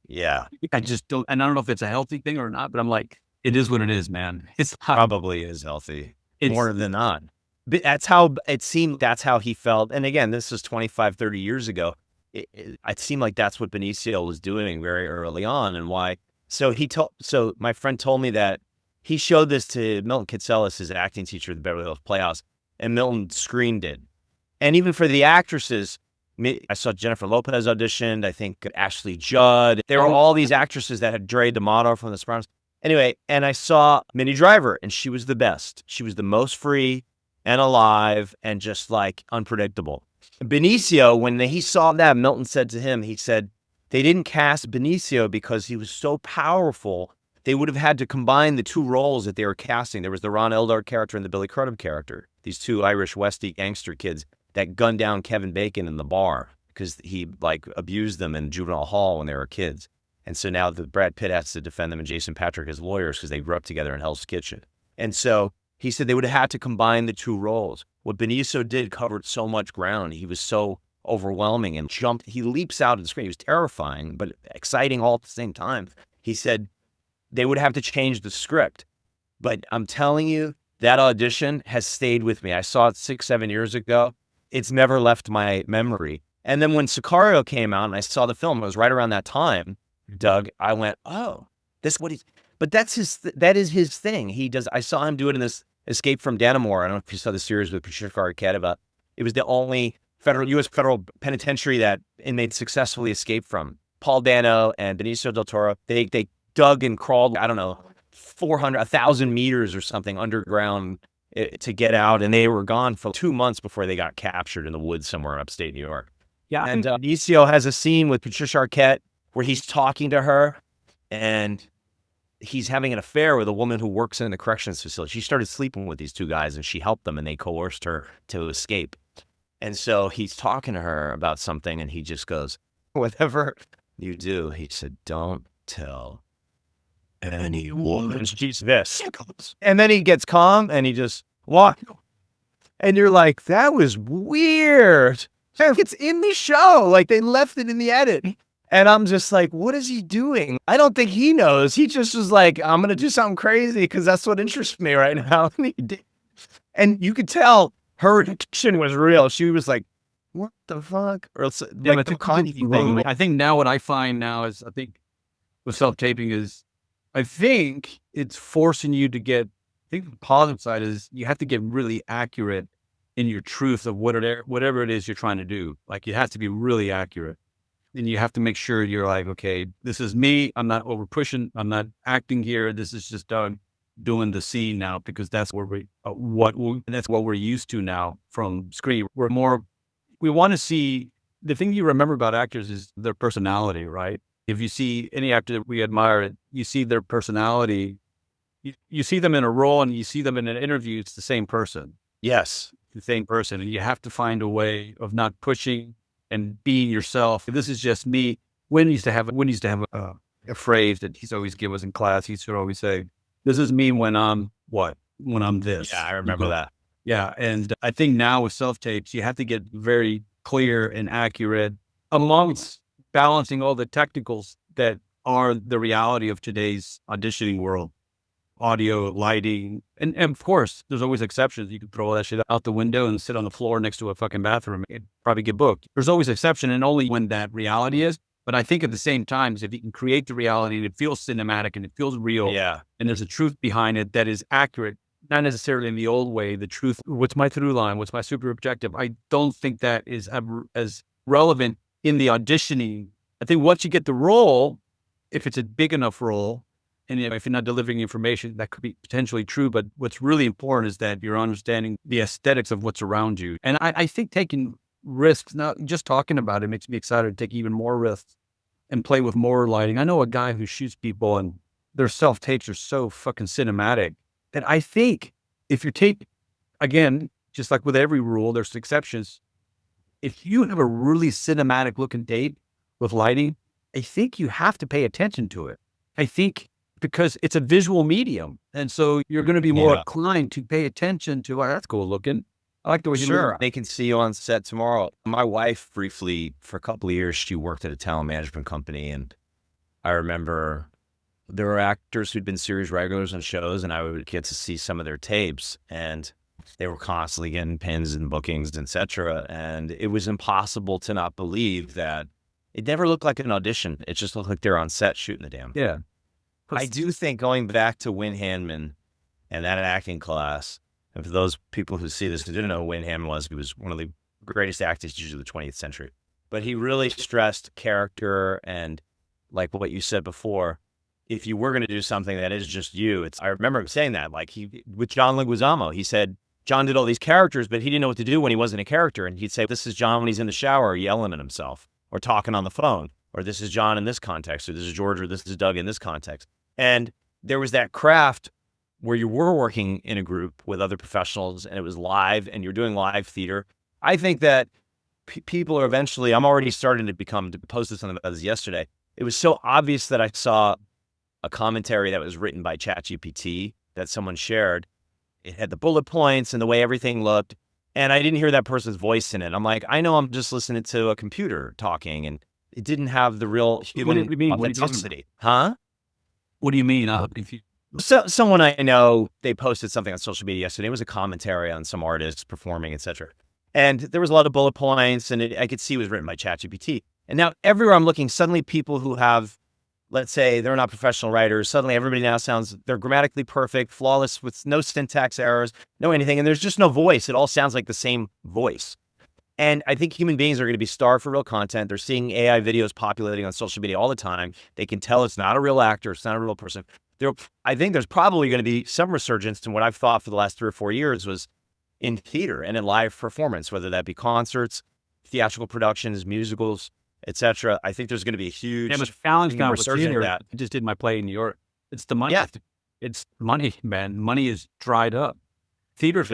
Yeah, I just don't, and I don't know if it's a healthy thing or not, but I'm like, it is what it is, man. It's probably is healthy. It's- More than not. But that's how it seemed. That's how he felt. And again, this was 25, 30 years ago. It seemed like that's what Benicio was doing very early on, and why. So my friend told me that he showed this to Milton Kitselis, his acting teacher at the Beverly Hills Playhouse, and Milton screened it. And even for the actresses, I saw Jennifer Lopez auditioned. I think Ashley Judd. There were all these actresses that had Dre D'Amato from The Sopranos. Anyway, and I saw Minnie Driver, and she was the best. She was the most free and alive and just like unpredictable. Benicio, when he saw that, Milton said to him, he said, they didn't cast Benicio because he was so powerful. They would have had to combine the two roles that they were casting. There was the Ron Eldar character and the Billy Crudup character. These two Irish Westie gangster kids that gunned down Kevin Bacon in the bar because he like abused them in juvenile hall when they were kids. And so now Brad Pitt has to defend them and Jason Patrick as lawyers because they grew up together in Hell's Kitchen. And so he said they would have had to combine the two roles. What Benicio did covered so much ground. He was so overwhelming and he leaps out of the screen. He was terrifying, but exciting all at the same time. He said they would have to change the script. But I'm telling you, that audition has stayed with me. I saw it 6, 7 years ago. It's never left my memory. And then when Sicario came out and I saw the film, it was right around that time, Doug, I went, oh, this is what but that is his thing. He does. I saw him do it in this Escape from Dannemora. I don't know if you saw the series with Patricia Arquette about, it was the only U.S. federal penitentiary that inmates successfully escaped from. Paul Dano and Benicio del Toro, they dug and crawled, I don't know, 1,000 meters or something underground to get out, and they were gone for 2 months before they got captured in the woods somewhere in upstate New York. Yeah. And Benicio has a scene with Patricia Arquette where he's talking to her, and he's having an affair with a woman who works in the corrections facility. She started sleeping with these two guys, and she helped them, and they coerced her to escape. And so he's talking to her about something, and he just goes, whatever you do, he said, don't tell anyone. And she's this. And then he gets calm, and he just walks. And you're like, that was weird. It's in the show. Like, they left it in the edit. And I'm just like, what is he doing? I don't think he knows. He just was like, I'm going to do something crazy because that's what interests me right now. And you could tell her addiction was real. She was like, what the fuck? Or else, like the comedy thing. I think now what I find now is, I think with self-taping is, I think it's forcing you to get, I think the positive side is you have to get really accurate in your truth of whatever it is you're trying to do. Like, it has to be really accurate. And you have to make sure you're like, okay, this is me. I'm not over pushing. I'm not acting here. This is just Doug doing the scene now, because that's where that's what we're used to now from screen. We want to see, the thing you remember about actors is their personality, right? If you see any actor that we admire, you see their personality. You see them in a role and you see them in an interview. It's the same person. Yes. The same person. And you have to find a way of not pushing and being yourself. This is just me. Wynn used to have a phrase that he's always give us in class. He used to always say, this is me when I'm what? When I'm this. Yeah, I remember that. Yeah. And I think now with self-tapes, you have to get very clear and accurate amongst balancing all the technicals that are the reality of today's auditioning world. Audio, lighting, and of course, there's always exceptions. You could throw all that shit out the window and sit on the floor next to a fucking bathroom and probably get booked. There's always exception, and only when that reality is. But I think at the same time, if you can create the reality and it feels cinematic and it feels real, yeah, and there's a truth behind it that is accurate, not necessarily in the old way, the truth, what's my through line, what's my super objective, I don't think that is as relevant in the auditioning. I think once you get the role, if it's a big enough role, and if you're not delivering information, that could be potentially true. But what's really important is that you're understanding the aesthetics of what's around you. And I think taking risks, not just talking about it, makes me excited to take even more risks and play with more lighting. I know a guy who shoots people and their self-tapes are so fucking cinematic that I think if you're tape, again, just like with every rule, there's exceptions. if you have a really cinematic looking tape with lighting, I think you have to pay attention to it. I think because it's a visual medium. And so you're going to be more inclined to pay attention to, oh, that's cool looking. I like the way you look. They can see you on set tomorrow. My wife briefly, for a couple of years, she worked at a talent management company. And I remember there were actors who'd been series regulars on shows, and I would get to see some of their tapes. And they were constantly getting pins and bookings, etc. And it was impossible to not believe that it never looked like an audition. It just looked like they're on set shooting the damn. Yeah. I do think going back to Wynn Handman and that acting class, and for those people who see this who didn't know who Wynn Handman was, he was one of the greatest acting teachers of the 20th century. But he really stressed character and, like what you said before, if you were going to do something that is just you, I remember him saying that, like with John Leguizamo, he said, John did all these characters, but he didn't know what to do when he wasn't a character. And he'd say, this is John when he's in the shower yelling at himself or talking on the phone, or this is John in this context, or this is George, or this is Doug in this context. And there was that craft where you were working in a group with other professionals and it was live and you're doing live theater. I think that people are eventually, I'm already starting to post this on the buzz yesterday. It was so obvious that I saw a commentary that was written by ChatGPT that someone shared. It had the bullet points and the way everything looked. And I didn't hear that person's voice in it. I'm like, I know I'm just listening to a computer talking, and it didn't have the real human authenticity. Huh? What do you mean? So someone I know, they posted something on social media yesterday. It was a commentary on some artists performing, etc. And there was a lot of bullet points, and I could see it was written by ChatGPT. And now everywhere I'm looking, suddenly people who have, let's say they're not professional writers, suddenly everybody now they're grammatically perfect, flawless, with no syntax errors, no anything. And there's just no voice. It all sounds like the same voice. And I think human beings are going to be starved for real content. They're seeing AI videos populating on social media all the time. They can tell it's not a real actor. It's not a real person. I think there's probably going to be some resurgence in what I've thought for the last 3 or 4 years was in theater and in live performance, whether that be concerts, theatrical productions, musicals, etc. I think there's going to be a huge challenge now with theater. I just did my play in New York. It's the money. Yeah. It's money, man. Money is dried up. Theater,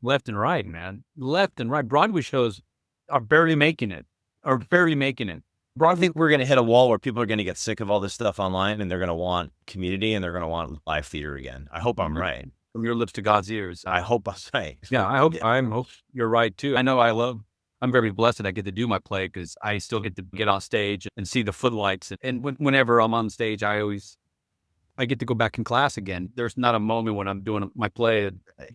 left and right, man. Left and right. Broadway shows are barely making it. I think we're going to hit a wall where people are going to get sick of all this stuff online, and they're going to want community, and they're going to want live theater again. I hope I'm right. From your lips to God's ears. I hope I'm right. Yeah, I hope you're right too. I know I'm very blessed that I get to do my play because I still get to get on stage and see the footlights. And whenever I'm on stage, I get to go back in class again. There's not a moment when I'm doing my play,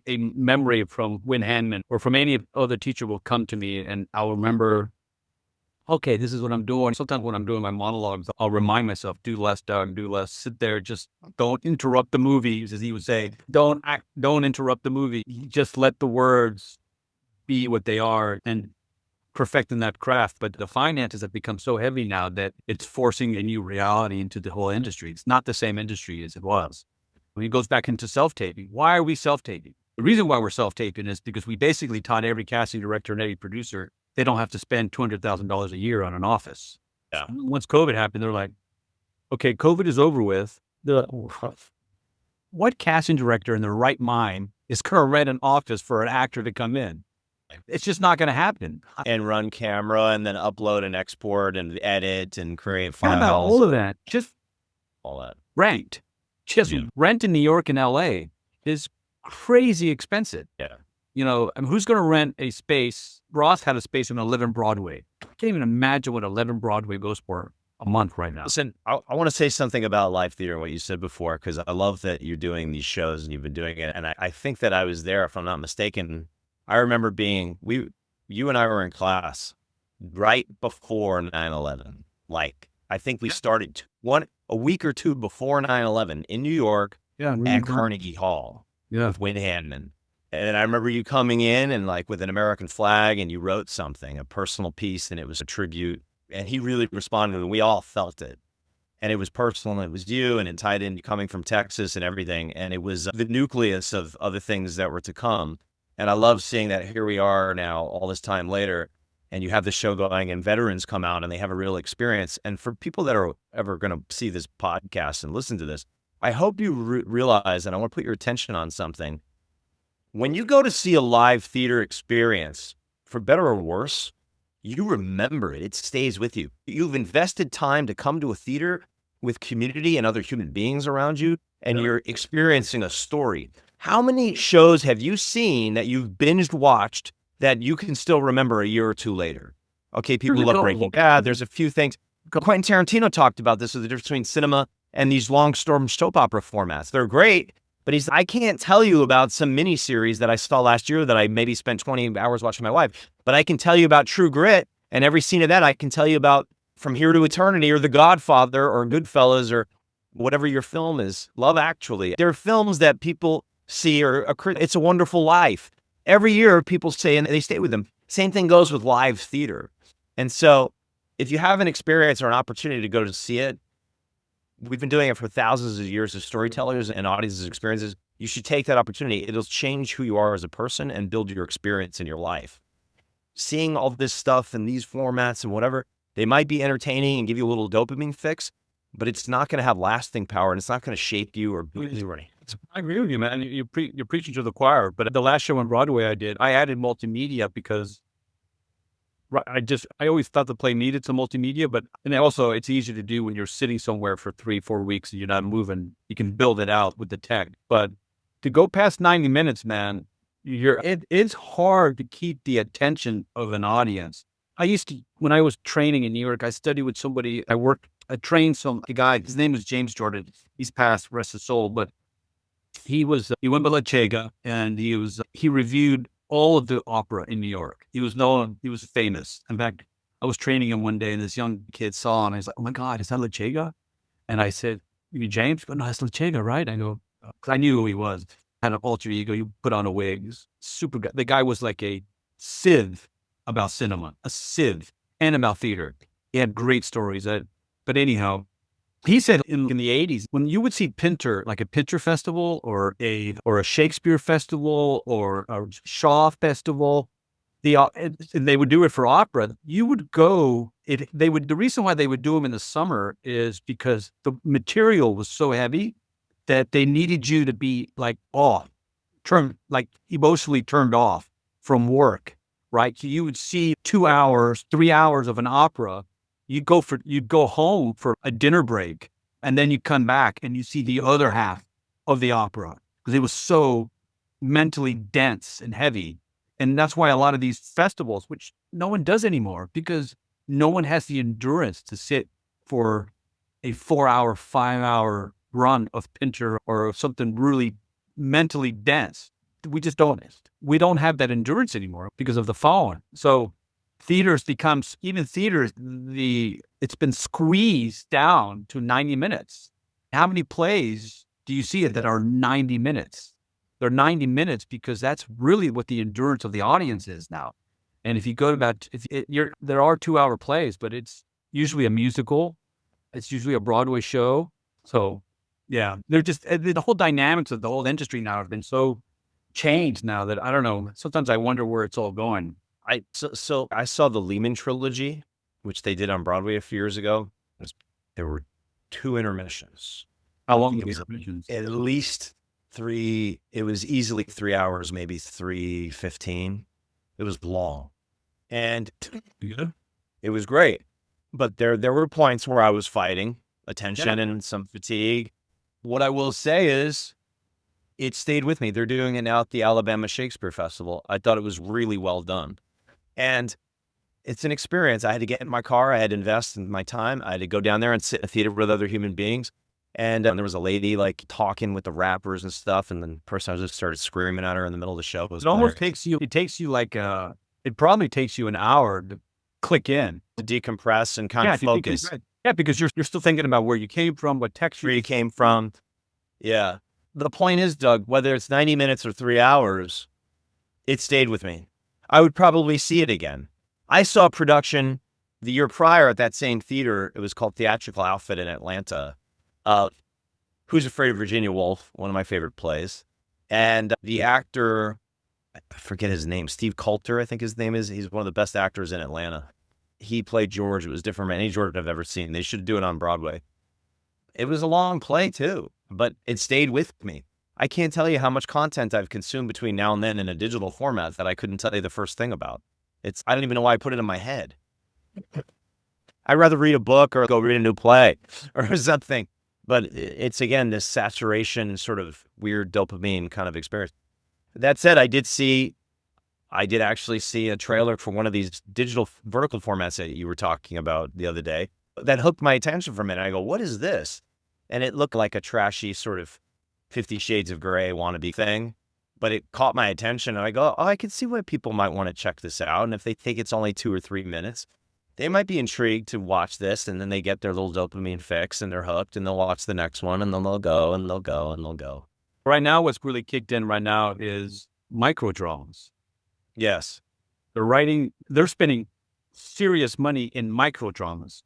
a memory from Wynn Handman or from any other teacher will come to me, and I'll remember, okay, this is what I'm doing. Sometimes when I'm doing my monologues, I'll remind myself, do less, Doug, do less. Sit there, just don't interrupt the movie, as he would say. Don't interrupt the movie. Just let the words be what they are and perfecting that craft. But the finances have become so heavy now that it's forcing a new reality into the whole industry. It's not the same industry as it was. It goes back into self-taping. Why are we self-taping? The reason why we're self-taping is because we basically taught every casting director and every producer they don't have to spend $200,000 a year on an office. Yeah. Once COVID happened, they're like, okay, COVID is over with. They're like, what casting director in their right mind is going to rent an office for an actor to come in? It's just not going to happen. And run camera and then upload and export and edit and create files. About all of that. Just all that. Rent. Rent in New York and LA is crazy expensive. Yeah. Who's going to rent a space? Ross had a space in 11 Broadway. I can't even imagine what 11 Broadway goes for a month right now. Listen, I want to say something about live theater and what you said before, because I love that you're doing these shows and you've been doing it. And I think that I was there, if I'm not mistaken. I remember you and I were in class right before 9/11. Like, I think we started a week or two before 9/11 in New York at Carnegie Hall with Wynn Handman. And I remember you coming in and like with an American flag, and you wrote something, a personal piece, and it was a tribute. And he really responded, and we all felt it. And it was personal, and it was you, and it tied in coming from Texas and everything. And it was the nucleus of other things that were to come. And I love seeing that here we are now, all this time later, and you have the show going, and veterans come out, and they have a real experience. And for people that are ever going to see this podcast and listen to this, I hope you realize, and I want to put your attention on something. When you go to see a live theater experience, for better or worse, you remember it. It stays with you. You've invested time to come to a theater with community and other human beings around you, and you're experiencing a story. How many shows have you seen that you've binged watched that you can still remember a year or two later? Okay, people love Breaking Bad. There's a few things. Quentin Tarantino talked about this, the difference between cinema and these long-storm soap opera formats. They're great, but I can't tell you about some miniseries that I saw last year that I maybe spent 20 hours watching my wife, but I can tell you about True Grit, and every scene of that I can tell you about From Here to Eternity or The Godfather or Goodfellas or whatever your film is, Love Actually. There are films that people see or It's a Wonderful Life. Every year people say, and they stay with them. Same thing goes with live theater. And so if you have an experience or an opportunity to go to see it, we've been doing it for thousands of years as storytellers and audiences experiences. You should take that opportunity. It'll change who you are as a person and build your experience in your life. Seeing all this stuff in these formats and whatever, they might be entertaining and give you a little dopamine fix, but it's not going to have lasting power and it's not going to shape you or build you or anything. I agree with you, man. You're preaching to the choir. But the last show on Broadway I added multimedia because I always thought the play needed some multimedia, and also it's easy to do when you're sitting somewhere for 3-4 weeks and you're not moving. You can build it out with the tech. But to go past 90 minutes, man, it's hard to keep the attention of an audience. When I was training in New York, I studied with somebody. I trained a guy. His name was James Jordan. He's passed, rest his soul, but he went by La Chega, and he reviewed all of the opera in New York. He was known, he was famous. In fact, I was training him one day and this young kid saw, and I was like, oh my God, is that La Chega? And I said, you mean James? He goes, no, that's La Chega, right? I go, because I knew who he was. Had an alter ego. You put on a wig. Super guy. The guy was like a sieve about cinema, a sieve, and about theater. He had great stories. But anyhow, he said in the 80s, when you would see Pinter, like a Pinter festival or a Shakespeare festival or a Shaw festival, and they would do it for opera, you would go, the reason why they would do them in the summer is because the material was so heavy that they needed you to be like emotionally turned off from work, right? So you would see 2 hours, 3 hours of an opera. You'd go home for a dinner break, and then you come back and you see the other half of the opera because it was so mentally dense and heavy. And that's why a lot of these festivals, which no one does anymore, because no one has the endurance to sit for a 4-hour, 5-hour run of Pinter or something really mentally dense. We just don't. We don't have that endurance anymore because of the following. So it's been squeezed down to 90 minutes. How many plays do you see that are 90 minutes? They're 90 minutes because that's really what the endurance of the audience is now. And if you go there are 2-hour plays, but it's usually a musical. It's usually a Broadway show. So yeah, they're just, the whole dynamics of the whole industry now have been so changed now that I don't know. Sometimes I wonder where it's all going. I saw the Lehman trilogy, which they did on Broadway a few years ago. There were 2 intermissions. How long were the intermissions? At least 3. It was easily 3 hours, maybe 3:15. It was long, and Good. it was great. But there were points where I was fighting attention and some fatigue. What I will say is, it stayed with me. They're doing it now at the Alabama Shakespeare Festival. I thought it was really well done. And it's an experience. I had to get in my car. I had to invest in my time. I had to go down there and sit in a theater with other human beings. And there was a lady like talking with the rappers and stuff. And then the person just started screaming at her in the middle of the show. It almost takes you it probably takes you an hour to click in. To decompress and kind of focus. Yeah, because you're still thinking about where you came from, what texture you came from. Yeah. The point is, Doug, whether it's 90 minutes or 3 hours, it stayed with me. I would probably see it again. I saw a production the year prior at that same theater. It was called Theatrical Outfit in Atlanta. Who's Afraid of Virginia Woolf, one of my favorite plays. And the actor, I forget his name, Steve Coulter, I think his name is. He's one of the best actors in Atlanta. He played George. It was different from any George I've ever seen. They should do it on Broadway. It was a long play too, but it stayed with me. I can't tell you how much content I've consumed between now and then in a digital format that I couldn't tell you the first thing about. I don't even know why I put it in my head. I'd rather read a book or go read a new play or something. But it's, again, this saturation, sort of weird dopamine kind of experience. That said, I did actually see a trailer for one of these digital vertical formats that you were talking about the other day that hooked my attention for a minute. I go, what is this? And it looked like a trashy sort of 50 Shades of Grey wannabe thing, but it caught my attention. And I go, oh, I can see why people might want to check this out. And if they think it's only 2 or 3 minutes, they might be intrigued to watch this. And then they get their little dopamine fix and they're hooked and they'll watch the next one and then they'll go and they'll go and they'll go. Right now, what's really kicked in right now is micro dramas. Yes. They're spending serious money in micro dramas.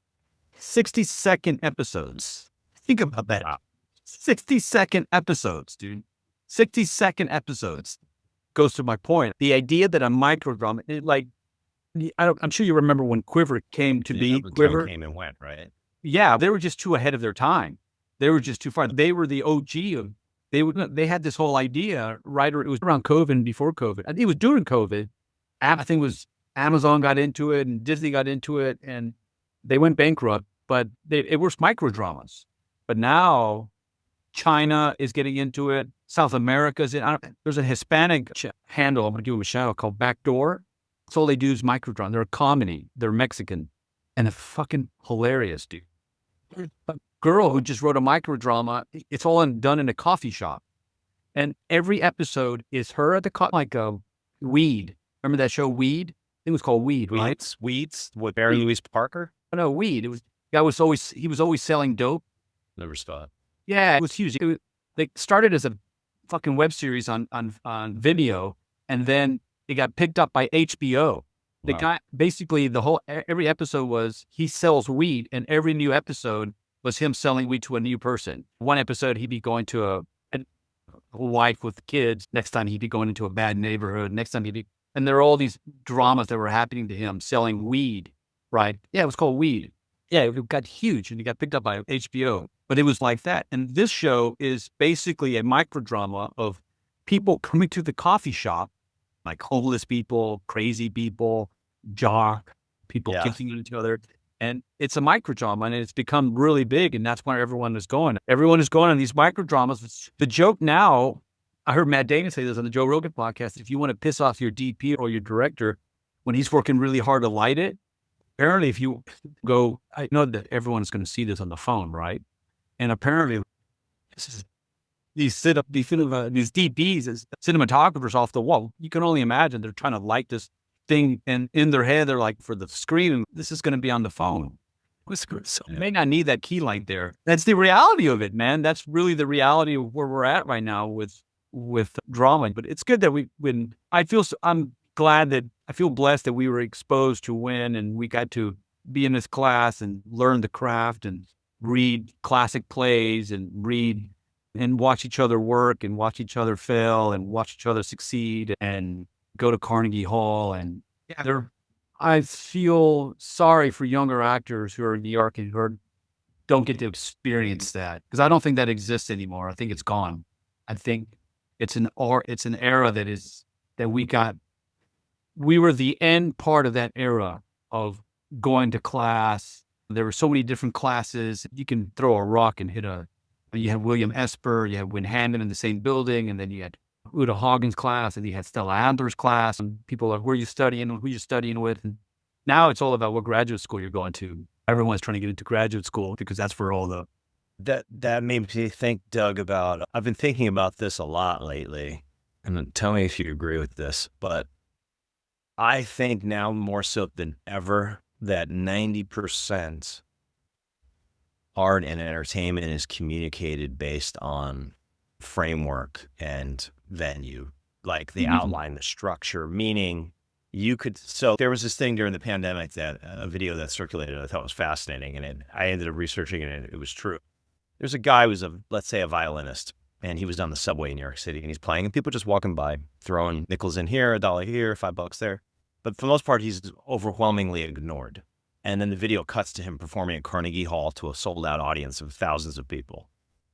60-second episodes. Think about that. Wow. 60-second episodes, dude. 60-second episodes. Goes to my point. The idea that a micro drama, I'm sure you remember when Quiver came to be. Quiver came and went, right? Yeah, they were just too ahead of their time. They were just too far. They were the OG of. They had this whole idea, right? Or it was around COVID and before COVID. I think it was during COVID. I think it was Amazon got into it and Disney got into it and they went bankrupt, but it was micro dramas. But now China is getting into it. South America's in. There's a Hispanic handle, I'm going to give them a shout out, called Backdoor. That's all they do is micro drama. They're a comedy. They're Mexican. And they're fucking hilarious, dude. A girl who just wrote a micro drama. It's all done in a coffee shop. And every episode is her at the like Weed. Remember that show Weed? I think it was called Weed, right? Weeds with Barry Louise Parker? Oh, no, Weed. He was always selling dope. Never saw it. Yeah, it was huge. They started as a fucking web series on video, and then it got picked up by HBO. The guy, basically, every episode was he sells weed, and every new episode was him selling weed to a new person. One episode, he'd be going to a wife with kids. Next time, he'd be going into a bad neighborhood. Next time, and there are all these dramas that were happening to him selling weed, right? Yeah, it was called Weed. Yeah, it got huge, and it got picked up by HBO. But it was like that. And this show is basically a microdrama of people coming to the coffee shop, like homeless people, crazy people, jock, people kicking each other. And it's a microdrama, and it's become really big, and that's where everyone is going. Everyone is going on these microdramas. The joke now, I heard Matt Damon say this on the Joe Rogan podcast, if you want to piss off your DP or your director when he's working really hard to light it, apparently if you go, I know that everyone's going to see this on the phone, right? And apparently these DPs as cinematographers off the wall, you can only imagine they're trying to light this thing, and in their head, they're like, for the screen, this is going to be on the phone. So you may not need that key light there. That's the reality of it, man. That's really the reality of where we're at right now with drama. But it's good that I'm glad that I feel blessed that we were exposed to Wynn, and we got to be in this class and learn the craft and read classic plays and read and watch each other work and watch each other fail and watch each other succeed and go to Carnegie Hall. And I feel sorry for younger actors who are in New York and who don't get to experience that, because I don't think that exists anymore. I think it's gone. I think it's an era that we were the end part of that era of going to class. There were so many different classes. You can throw a rock and you had William Esper, you had Wynn Handman in the same building, and then you had Uta Hagen's class, and you had Stella Adler's class, and people are, where are you studying, who you're studying with? And now it's all about what graduate school you're going to. Everyone's trying to get into graduate school because that's where all the... That made me think, Doug, I've been thinking about this a lot lately, and tell me if you agree with this, but I think now more so than ever that 90% art and entertainment is communicated based on framework and venue, like the outline, the structure, meaning so there was this thing during the pandemic, that a video that circulated, I thought was fascinating, and I ended up researching it, and it was true. There's a guy who was let's say a violinist, and he was on the subway in New York City, and he's playing, and people just walking by, throwing nickels in here, $1 here, $5 there. But for the most part, he's overwhelmingly ignored. And then the video cuts to him performing at Carnegie Hall to a sold-out audience of thousands of people.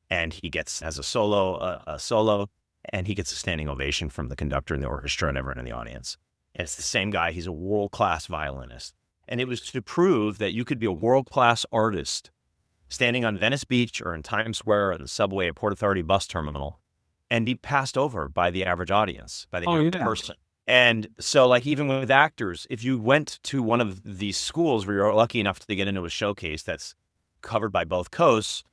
And he gets, as a solo, and he gets a standing ovation from the conductor and the orchestra and everyone in the audience. And it's the same guy. He's a world-class violinist. And it was to prove that you could be a world-class artist standing on Venice Beach or in Times Square or the subway at Port Authority bus terminal and be passed over by the average audience, by the average person. And so, like, even with actors, if you went to one of these schools where you're lucky enough to get into a showcase that's covered by both coasts,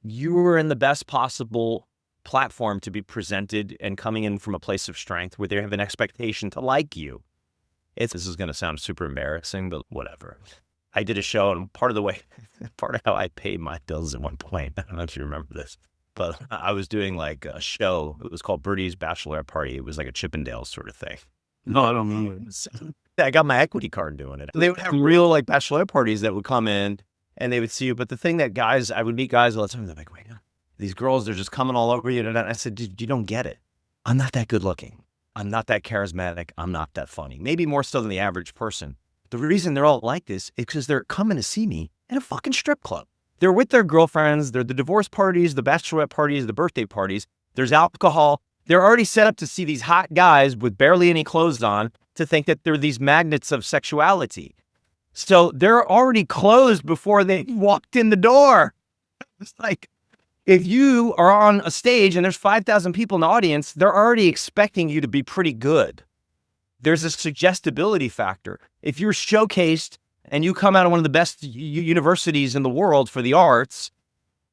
you were in the best possible platform to be presented and coming in from a place of strength where they have an expectation to like you. This is going to sound super embarrassing, but whatever. I did a show, and part of how I paid my bills at one point, I don't know if you remember this, but I was doing like a show. It was called Birdie's Bachelorette Party. It was like a Chippendales sort of thing. No, I don't remember. I got my equity card doing it. They would have real like bachelorette parties that would come in and they would see you. But the thing that I would meet guys all the time. They're like, wait, these girls, they're just coming all over you. And I said, dude, you don't get it. I'm not that good looking. I'm not that charismatic. I'm not that funny. Maybe more so than the average person. The reason they're all like this is because they're coming to see me at a fucking strip club. They're with their girlfriends. They're the divorce parties, the bachelorette parties, the birthday parties. There's alcohol. They're already set up to see these hot guys with barely any clothes on to think that they're these magnets of sexuality. So they're already closed before they walked in the door. It's like, if you are on a stage and there's 5,000 people in the audience, they're already expecting you to be pretty good. There's a suggestibility factor. If you're showcased and you come out of one of the best universities in the world for the arts,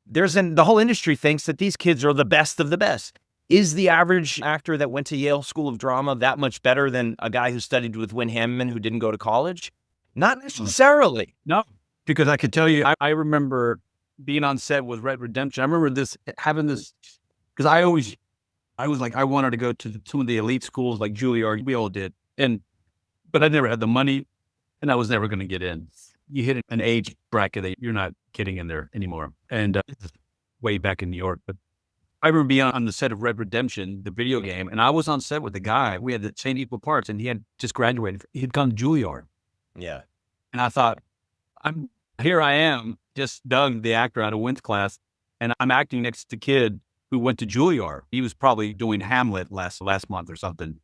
the whole industry thinks that these kids are the best of the best. Is the average actor that went to Yale School of Drama that much better than a guy who studied with Wynn Handman who didn't go to college? Not necessarily. No, because I could tell you, I remember being on set with Red Redemption. I remember having this, because I was like, I wanted to go to some of the elite schools like Juilliard. We all did. But I never had the money and I was never going to get in. You hit an age bracket that you're not getting in there anymore. And this is way back in New York, but I remember being on the set of Red Redemption, the video game, and I was on set with the guy. We had the same equal parts, and he had just graduated. He had gone to Juilliard. Yeah. And I thought, here I am, just Doug, the actor out of Wynn's class, and I'm acting next to a kid who went to Juilliard. He was probably doing Hamlet last month or something.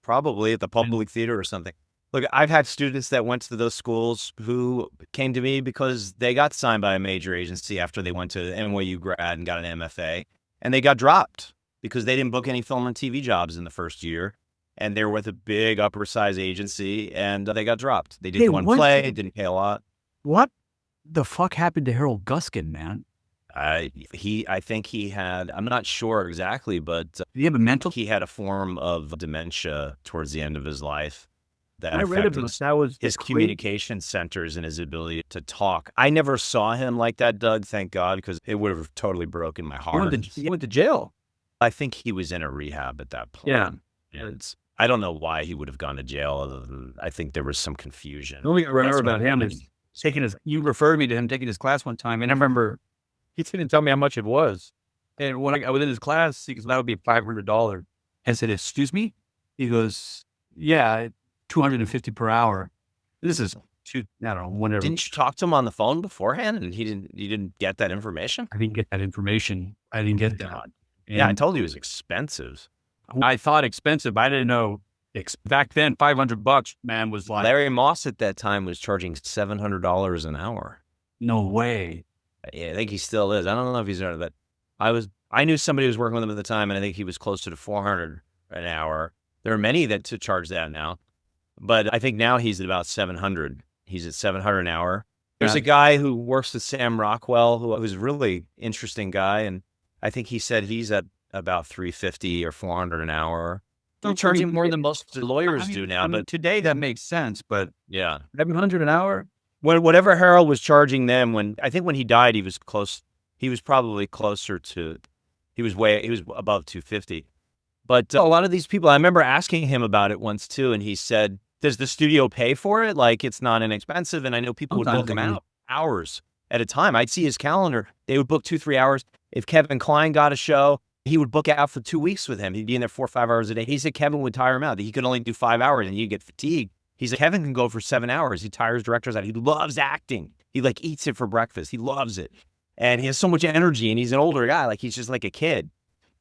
Probably at the public theater or something. Look, I've had students that went to those schools who came to me because they got signed by a major agency after they went to NYU grad and got an MFA. And they got dropped because they didn't book any film and TV jobs in the first year. And they were with a big upper size agency and they got dropped. They did one play, didn't pay a lot. What the fuck happened to Harold Guskin, man? I think he had, I'm not sure exactly, but Did he have a mental? he had a form of dementia towards the end of his life that I read affected about that was his communication centers and his ability to talk. I never saw him like that, Doug, thank God, because it would have totally broken my heart. He went to jail. I think he was in a rehab at that point. Yeah. I don't know why he would have gone to jail other than I think there was some confusion. The only thing I remember about him is you referred me to him taking his class one time, and I remember he didn't tell me how much it was. And when I was in his class, he goes, that would be $500. I said, excuse me? He goes, yeah, $250 per hour. This is I don't know, whenever. Didn't you talk to him on the phone beforehand and you didn't get that information? I didn't get that information. I didn't get that. Yeah, I told you it was expensive. I thought expensive. I didn't know. Back then, $500, man, was like. Larry Moss at that time was charging $700 an hour. No way. Yeah, I think he still is. I don't know if he's doing it, but I knew somebody who was working with him at the time, and I think he was closer to $400 an hour. There are many that to charge that now, but I think now he's at about $700. He's at $700 an hour. There's a guy who works with Sam Rockwell, who's a really interesting guy, and I think he said he's at about $350 or $400 an hour. They're charging more than most lawyers do now, but today that makes sense. But yeah, $700 an hour. Whatever Harold was charging them I think when he died, he was close. He was probably closer to. He was above 250. But a lot of these people, I remember asking him about it once too, and he said, "Does the studio pay for it? Like it's not inexpensive." And I know people would book him out hours at a time. I'd see his calendar; they would book 2-3 hours. If Kevin Kline got a show, he would book out for 2 weeks with him. He'd be in there 4 or 5 hours a day. He said Kevin would tire him out. He could only do 5 hours and he'd get fatigued. He said Kevin can go for 7 hours. He tires directors out. He loves acting. He like eats it for breakfast. He loves it. And he has so much energy and he's an older guy. Like he's just like a kid.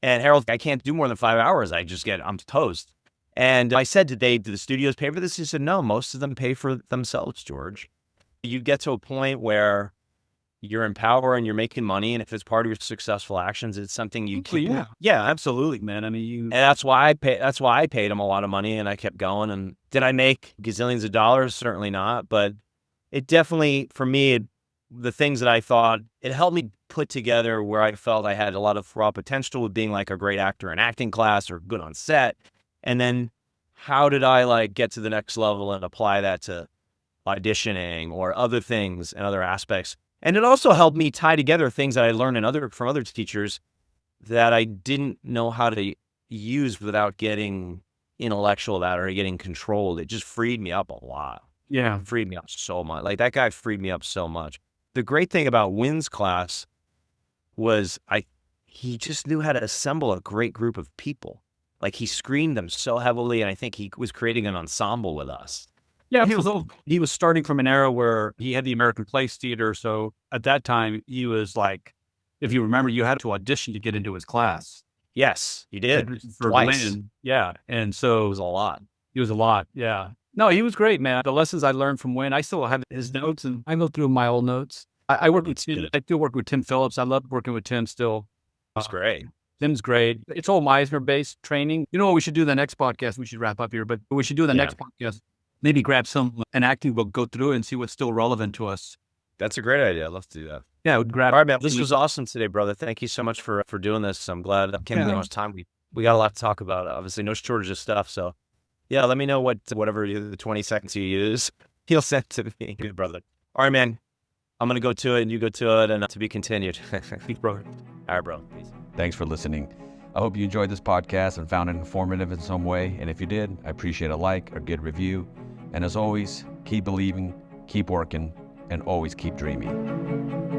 And Harold's, I can't do more than 5 hours. I'm toast. And I said, do the studios pay for this? He said, no, most of them pay for themselves, George. You get to a point where you're in power and you're making money. And if it's part of your successful actions, it's something you keep. Yeah, absolutely, man. I mean, And that's why I paid him a lot of money and I kept going. And did I make gazillions of dollars? Certainly not. But it definitely, for me, the things that I thought, it helped me put together where I felt I had a lot of raw potential with being like a great actor in acting class or good on set. And then how did I like get to the next level and apply that to auditioning or other things and other aspects? And it also helped me tie together things that I learned from other teachers that I didn't know how to use without getting intellectual about it or getting controlled. It just freed me up a lot. yeah. It freed me up so much. Like that guy freed me up so much. The great thing about Wynn's class was he just knew how to assemble a great group of people. Like he screened them so heavily, and I think he was creating an ensemble with us. Yeah, he was starting from an era where he had the American Place Theater. So at that time, he was like, if you remember, you had to audition to get into his class. Yes, he did. For Twice. Wynn. Yeah. And so It was a lot. he was a lot. Yeah. No, he was great, man. The lessons I learned from Wynn, I still have his notes and I go through my old notes. I work with Tim. I still work with Tim Phillips. I love working with Tim still. It's great. Tim's great. It's all Meisner-based training. You know what we should do the next podcast? We should wrap up here, but we should do the next podcast. Maybe grab an acting book, go through it and see what's still relevant to us. That's a great idea. I'd love to do that. Yeah, we'd grab. All right, man. This was awesome today, brother. Thank you so much for doing this. I'm glad I came in much time. We got a lot to talk about. Obviously, no shortage of stuff. So, yeah, let me know whatever the 20 seconds you use, you'll send to me. Good, brother. All right, man. I'm going to go to it and you go to it and to be continued. Peace, brother. All right, bro. Peace. Thanks for listening. I hope you enjoyed this podcast and found it informative in some way. And if you did, I appreciate a like or good review. And as always, keep believing, keep working, and always keep dreaming.